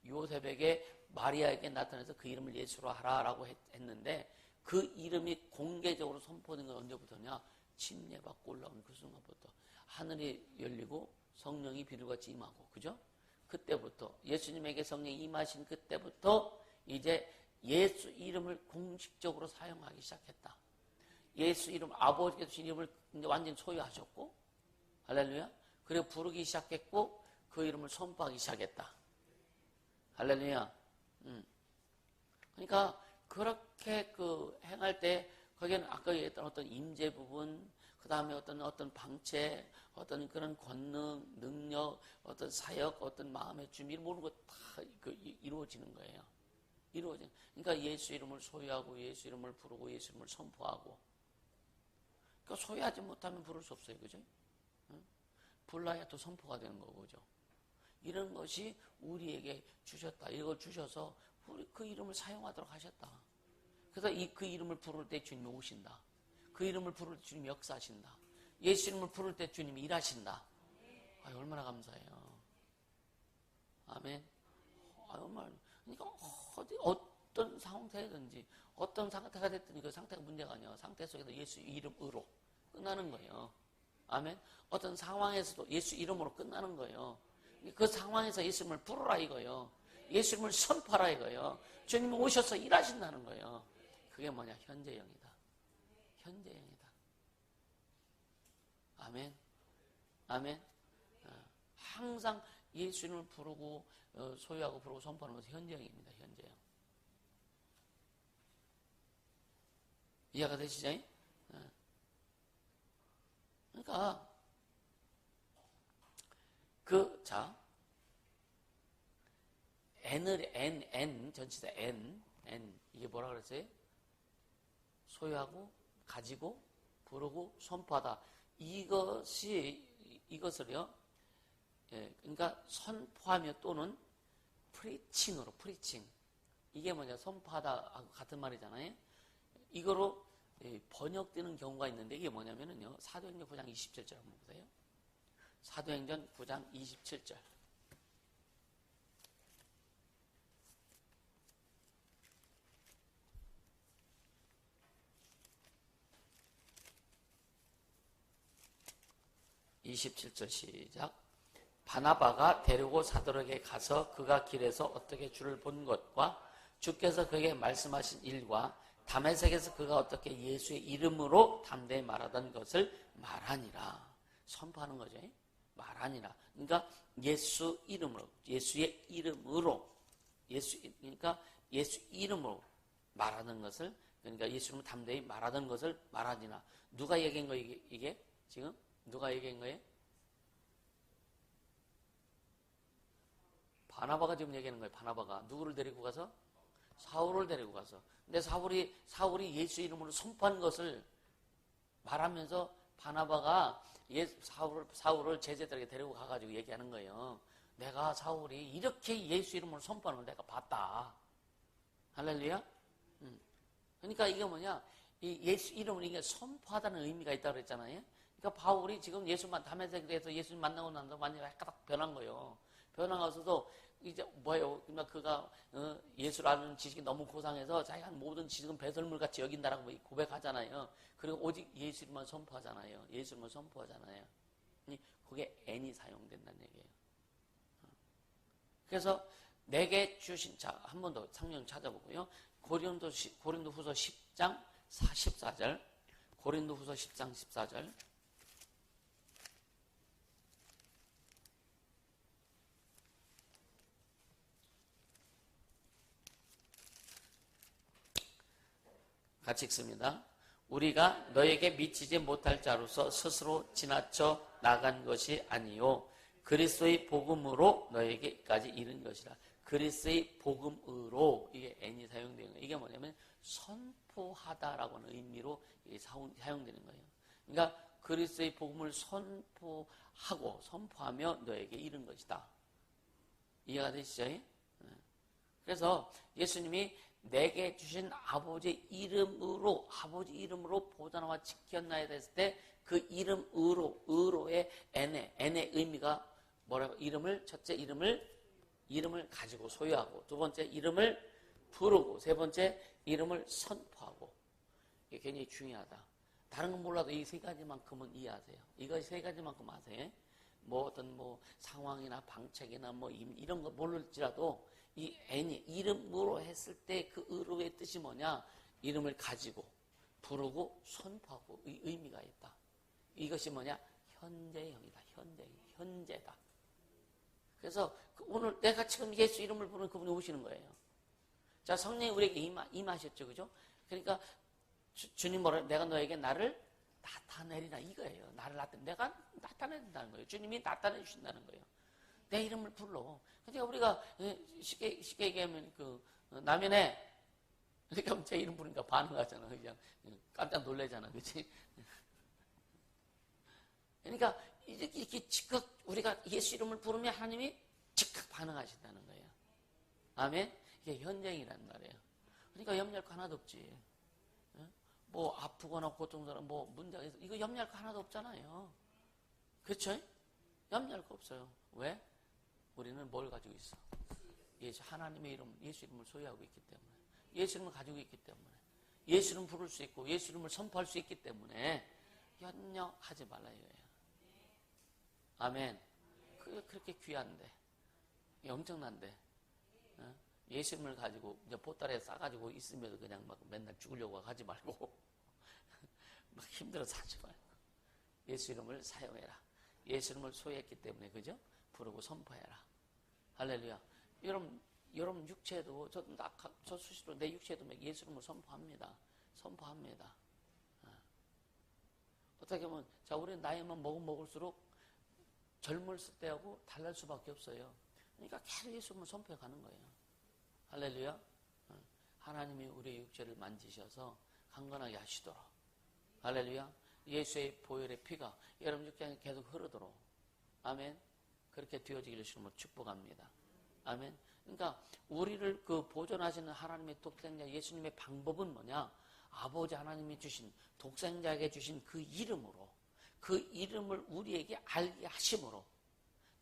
요셉에게 마리아에게 나타나서 그 이름을 예수로 하라라고 했는데, 그 이름이 공개적으로 선포된 건 언제부터냐? 침례받고 올라온 그 순간부터 하늘이 열리고 성령이 비둘같이 임하고, 그죠? 그때부터 예수님에게 성령이 임하신 그때부터 이제 예수 이름을 공식적으로 사용하기 시작했다. 예수 이름, 아버지께 주신 이름을 이제 완전히 소유하셨고, 할렐루야. 그리고 부르기 시작했고, 그 이름을 선포하기 시작했다. 할렐루야. 그러니까 그렇게 그 행할 때 거기에는 아까 얘기했던 어떤 임재 부분, 그 다음에 어떤 방체, 어떤 그런 권능, 능력, 어떤 사역, 어떤 마음의 준비, 모든 것 다 이루어지는 거예요. 이루어지는. 그러니까 예수 이름을 소유하고 예수 이름을 부르고 예수 이름을 선포하고. 그러니까 소유하지 못하면 부를 수 없어요, 그죠? 불러야 또 선포가 되는 거고, 그죠? 이런 것이 우리에게 주셨다. 이걸 주셔서 우리 그 이름을 사용하도록 하셨다. 그래서 그 이름을 부를 때 주님이 오신다. 그 이름을 부를 때 주님이 역사하신다. 예수 이름을 부를 때 주님이 일하신다. 얼마나 감사해요. 아멘. 얼마나. 그러니까 어떤 상태든지 어떤 상태가 됐든 그 상태가 문제가 아니야. 상태 속에서 예수 이름으로 끝나는 거예요. 아멘. 어떤 상황에서도 예수 이름으로 끝나는 거예요. 그 상황에서 예수 이름을 부르라 이거예요. 예수 이름을 선포하라 이거예요. 주님이 오셔서 일하신다는 거예요. 그게 뭐냐? 현재형이다. 현재형이다. 아멘. 아멘. 항상 예수 이름을 부르고 소유하고 부르고 선포하는 것은 현재형입니다. 현재형. 이해가 되시죠? 그러니까 N 전치사 N 이게 뭐라 그랬어요? 소유하고 가지고 부르고 선포하다. 이것을요. 그러니까 선포하며 또는 프리칭으로 프리칭. 이게 뭐냐? 선포하다하고 같은 말이잖아요. 이거로 번역되는 경우가 있는데 이게 뭐냐면은요. 사도행전 9장 27절 한번 보세요. 사도행전 9장 27절. 시작. 바나바가 데리고 사도에게 가서 그가 길에서 어떻게 주를 본 것과 주께서 그에게 말씀하신 일과 다메섹에서 그가 어떻게 예수의 이름으로 담대히 말하던 것을 말하니라. 선포하는 거죠. 말하니라. 그러니까 예수 이름으로, 예수의 이름으로, 그러니까 예수 이름으로 말하는 것을, 그러니까 예수 이름으로 담대히 말하던 것을 말하니라. 누가 얘기한 거예요, 이게? 지금? 누가 얘기한 거예요? 바나바가 지금 얘기하는 거예요. 바나바가 누구를 데리고 가서? 사울을 데리고 가서. 근데 사울이 예수 이름으로 선포한 것을 말하면서 바나바가 사울을 제자들에게 데리고 가가지고 얘기하는 거예요. 내가 사울이 이렇게 예수 이름으로 선포하는 걸 내가 봤다. 할렐루야? 그러니까 이게 뭐냐? 이 예수 이름을 이게 선포하다는 의미가 있다고 그랬잖아요. 그러니까 바울이 지금 예수만 담에색에 대해서 예수님 만나고 나서 완전히 헷가닥 변한 거예요. 변하고서도 이제 뭐예요? 그러니까 그가 예수를 아는 지식이 너무 고상해서 자기가 모든 지식은 배설물같이 여긴다라고 고백하잖아요. 그리고 오직 예수님만 선포하잖아요. 예수님만 선포하잖아요. 그게 N이 사용된다는 얘기예요. 그래서 내게 주신, 자, 한 번 더 성경 찾아보고요. 고린도후서 10장 14절. 고린도후서 10장 14절. 같이 읽습니다. 우리가 너에게 미치지 못할 자로서 스스로 지나쳐 나간 것이 아니요 그리스도의 복음으로 너에게까지 이른 것이라. 그리스도의 복음으로, 이게 N이 사용되는 거예요. 이게 뭐냐면 선포하다라고 하는 의미로 이게 사용되는 거예요. 그러니까 그리스도의 복음을 선포하며 너에게 이른 것이다. 이해가 되시죠? 그래서 예수님이 내게 주신 아버지 이름으로 보존하와 지켰나에 됐을 때 그 의로의 N의 의미가 뭐라고? 첫째 이름을 가지고 소유하고, 두 번째 이름을 부르고, 세 번째 이름을 선포하고. 이게 굉장히 중요하다. 다른 건 몰라도 이 세 가지만큼은 이해하세요. 이거 세 가지만큼 아세요. 어떤 상황이나 방책이나 이런 거 모를지라도 이 N이 이름으로 했을 때 그 의로의 뜻이 뭐냐? 이름을 가지고, 부르고 선포하고 의미가 있다. 이것이 뭐냐? 현재형이다. 현재다. 그래서 오늘 내가 지금 예수 이름을 부르는 그분이 오시는 거예요. 자, 성령이 우리에게 임하셨죠. 그죠? 그러니까 주님 뭐라, 내가 너에게 나를 나타내리라 이거예요. 내가 나타낸다는 거예요. 주님이 나타내 주신다는 거예요. 내 이름을 불러. 그러니까 우리가 쉽게 얘기하면 남연에 그러니까 제 이름 부르니까 반응하잖아. 그냥 깜짝 놀래잖아. 그렇지? 그러니까 이렇게 즉각 우리가 예수 이름을 부르면 하나님이 즉각 반응하신다는 거예요. 아멘? 이게 현장이라는 말이에요. 그러니까 염려할 거 하나도 없지. 뭐 아프거나 고통스러운 뭐 문제가 있어. 이거 염려할 거 하나도 없잖아요. 그렇죠? 염려할 거 없어요. 왜? 우리는 뭘 가지고 있어? 하나님의 이름, 예수 이름을 소유하고 있기 때문에. 예수 이름을 가지고 있기 때문에. 예수 이름 부를 수 있고 예수 이름을 선포할 수 있기 때문에 염려하지 말라 이거예요. 아멘. 그게 그렇게 귀한데, 엄청난데, 예수 이름을 가지고 이제 보따리에 싸가지고 있으면서 그냥 막 맨날 죽으려고 하지 말고 막 힘들어서 하지 말고 예수 이름을 사용해라. 예수 이름을 소유했기 때문에 그죠? 부르고 선포해라. 할렐루야. 여러분 육체도 저 수시로 내 육체도 예수 이름을 선포합니다. 어떻게 보면 자 우리는 나이만 먹을수록 젊을 때하고 달랄 수밖에 없어요. 그러니까 계속 예수 이름을 선포해 가는 거예요. 할렐루야. 하나님이 우리의 육체를 만지셔서 강건하게 하시도록. 할렐루야. 예수의 보혈의 피가 여러분 육체에 계속 흐르도록. 아멘. 그렇게 되어지기를 주님으로 축복합니다. 아멘. 그러니까 우리를 보존하시는 하나님의 독생자 예수님의 방법은 뭐냐? 아버지 하나님이 주신 독생자에게 주신 그 이름으로 그 이름을 우리에게 알게 하심으로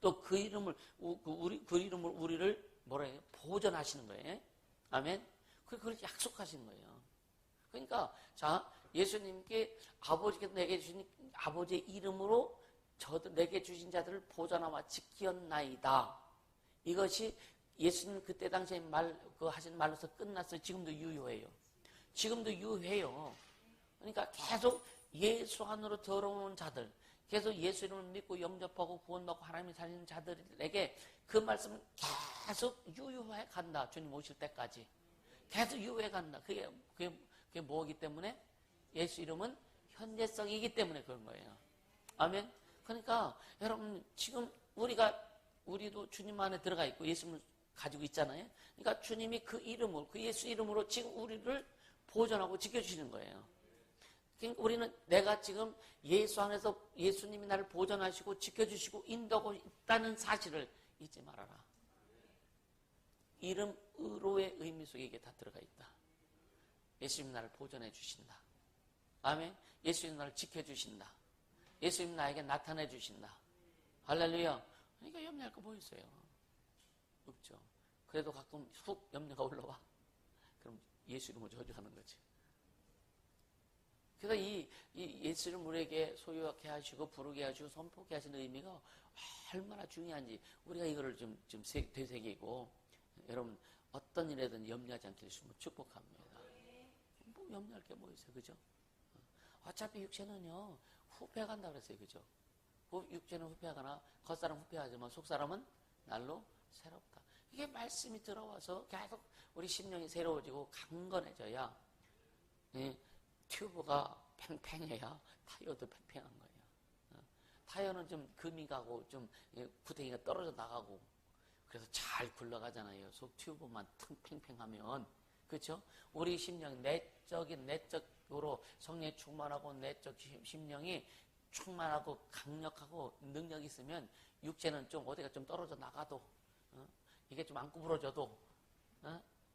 또 그 이름을 우리를 뭐라 해요? 보존하시는 거예요. 아멘. 그걸 약속하시는 거예요. 그러니까 자 예수님께 아버지께서 내게 주신 아버지의 이름으로 내게 주신 자들을 보존하와 지켰나이다. 이것이 예수님 그때 당시에 하신 말로서 끝났어요. 지금도 유효해요. 그러니까 계속 예수 안으로 들어오는 자들, 계속 예수 이름을 믿고 영접하고 구원받고 하나님이 살리는 자들에게 그 말씀은 계속 유효해 간다. 주님 오실 때까지. 계속 유효해 간다. 그게 뭐기 때문에? 예수 이름은 현재성이기 때문에 그런 거예요. 아멘. 그러니까 여러분 지금 우리도 주님 안에 들어가 있고 예수님을 가지고 있잖아요. 그러니까 주님이 그 이름으로 그 예수 이름으로 지금 우리를 보존하고 지켜주시는 거예요. 그러니까 우리는 내가 지금 예수 안에서 예수님이 나를 보존하시고 지켜주시고 인도하고 있다는 사실을 잊지 말아라. 이름 의로의 의미 속에 이게 다 들어가 있다. 예수님 나를 보존해 주신다. 아멘. 예수님 나를 지켜주신다. 예수님 나에게 나타내 주신다. 할렐루야. 그러니까 염려할 거 뭐 있어요? 없죠. 그래도 가끔 훅 염려가 올라와. 그럼 예수 이름을 저주하는 거지. 그래서 이 예수 이름을 우리에게 소유하게 하시고 부르게 하시고 선포하게 하시는 의미가 얼마나 중요한지 우리가 이거를 좀 되새기고 여러분 어떤 일에든 염려하지 않게 해주시면 축복합니다. 뭐 염려할 게 뭐 있어요. 그죠? 어차피 육체는요 후패간다 그랬어요. 그죠? 육체는 후패하거나 겉사람 후패하지만 속사람은 날로 새롭다. 이게 말씀이 들어와서 계속 우리 심령이 새로워지고 강건해져야 튜브가 팽팽해야 타이어도 팽팽한 거예요. 타이어는 좀 금이 가고 좀 구덩이가 떨어져 나가고 그래서 잘 굴러가잖아요. 속 튜브만 팽팽하면. 그렇죠? 우리 심령 내적으로 성령이 충만하고 내적 심령이 충만하고 강력하고 능력이 있으면 육체는 좀 어디가 좀 떨어져 나가도 이게 좀 안 구부러져도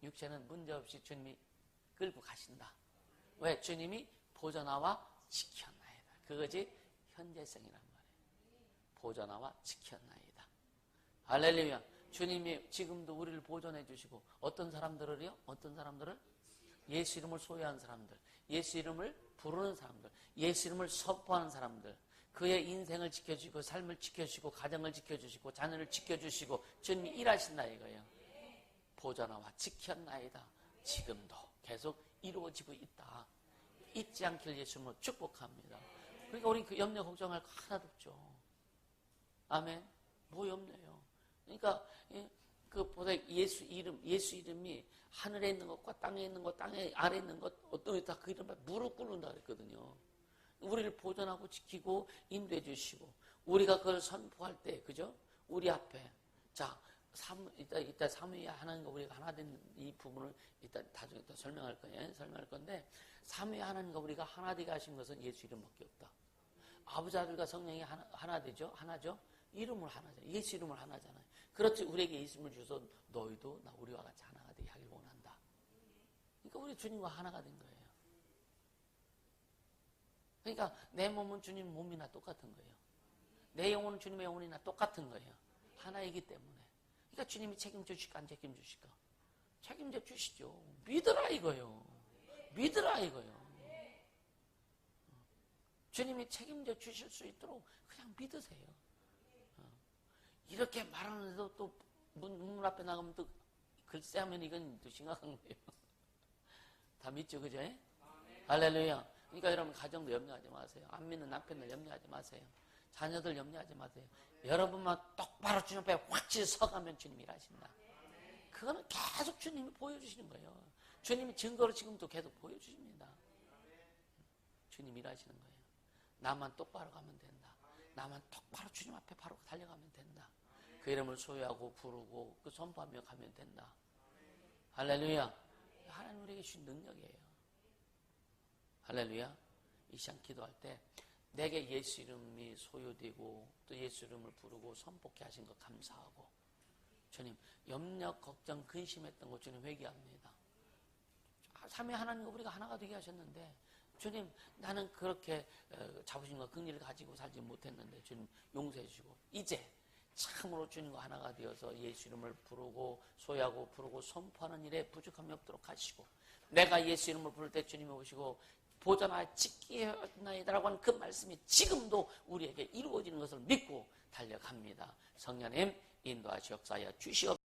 육체는 문제없이 주님이 끌고 가신다. 왜? 주님이 보존하와 지켰나이다. 그것이 현재성이란 말이에요. 보존하와 지켰나이다. 할렐루야. 주님이 지금도 우리를 보존해 주시고 어떤 사람들을요? 어떤 사람들을? 예수 이름을 소유한 사람들, 예수 이름을 부르는 사람들, 예수 이름을 선포하는 사람들, 그의 인생을 지켜주시고 삶을 지켜주시고 가정을 지켜주시고 자녀를 지켜주시고 주님이 일하신다 이거예요. 보존하와 지켰나이다. 지금도 계속 이루어지고 있다. 잊지 않길 예수님으로 축복합니다. 그러니까 우리 그 염려 걱정할 거 하나도 없죠. 아멘. 뭐 염려요? 그러니까 그 보다 예수 이름이 하늘에 있는 것과 땅에 있는 것, 땅에 아래 있는 것 어떤 게 다 그 이름 앞에 무릎 꿇는다 그랬거든요. 우리를 보존하고 지키고 인도해 주시고 우리가 그걸 선포할 때 그죠? 우리 앞에 자 이따 삼위의 하나님과 우리가 하나 된 이 부분을 이따 나중에 또 설명할 건데 삼위의 하나님과 우리가 하나 되게 하신 것은 예수 이름밖에 없다. 아버지 아들과 성령이 하나 되죠? 하나죠? 이름을 하나잖아요. 예수 이름을 하나잖아요. 그렇지 우리에게 예수 이름을 주셔서 너희도 나 우리와 같이 하나가 되게 하길 원한다. 그러니까 우리 주님과 하나가 된 거예요. 그러니까 내 몸은 주님 몸이나 똑같은 거예요. 내 영혼은 주님의 영혼이나 똑같은 거예요. 하나이기 때문에. 그러니까 주님이 책임져 주실까 안 책임져 주실까? 책임져 주시죠. 믿으라 이거요. 믿으라 이거요. 주님이 책임져 주실 수 있도록 그냥 믿으세요. 이렇게 말하는데도 또 문 앞에 나가면 또 글쎄 하면 이건 또 심각한 거예요. 다 믿죠, 그죠? 할렐루야. 그러니까 여러분 가정도 염려하지 마세요. 안 믿는 남편들 염려하지 마세요. 자녀들 염려하지 마세요. 여러분만 똑바로 주님 앞에 확실히 서가면 주님이 일하신다. 그거는 계속 주님이 보여주시는 거예요. 주님이 증거로 지금도 계속 보여주십니다. 주님이 일하시는 거예요. 나만 똑바로 가면 된다. 나만 똑바로 주님 앞에 바로 달려가면 된다. 그 이름을 소유하고 부르고 그 선포하며 가면 된다. 할렐루야. 하나님 우리에게 주신 능력이에요. 할렐루야. 이 시간 기도할 때 내게 예수 이름이 소유되고 또 예수 이름을 부르고 선포케 하신 것 감사하고 주님 염려 걱정 근심했던 것 주님 회개합니다. 삼위 하나님과 우리가 하나가 되게 하셨는데 주님 나는 그렇게 자부심과 긍휼을 가지고 살지 못했는데 주님 용서해 주시고 이제 참으로 주님과 하나가 되어서 예수 이름을 부르고 소유하고 부르고 선포하는 일에 부족함이 없도록 하시고 내가 예수 이름을 부를 때 주님이 오시고 보존하여 지키나이다라고 하는 그 말씀이 지금도 우리에게 이루어지는 것을 믿고 달려갑니다. 성령님 인도하시 역사하여 주시옵소서.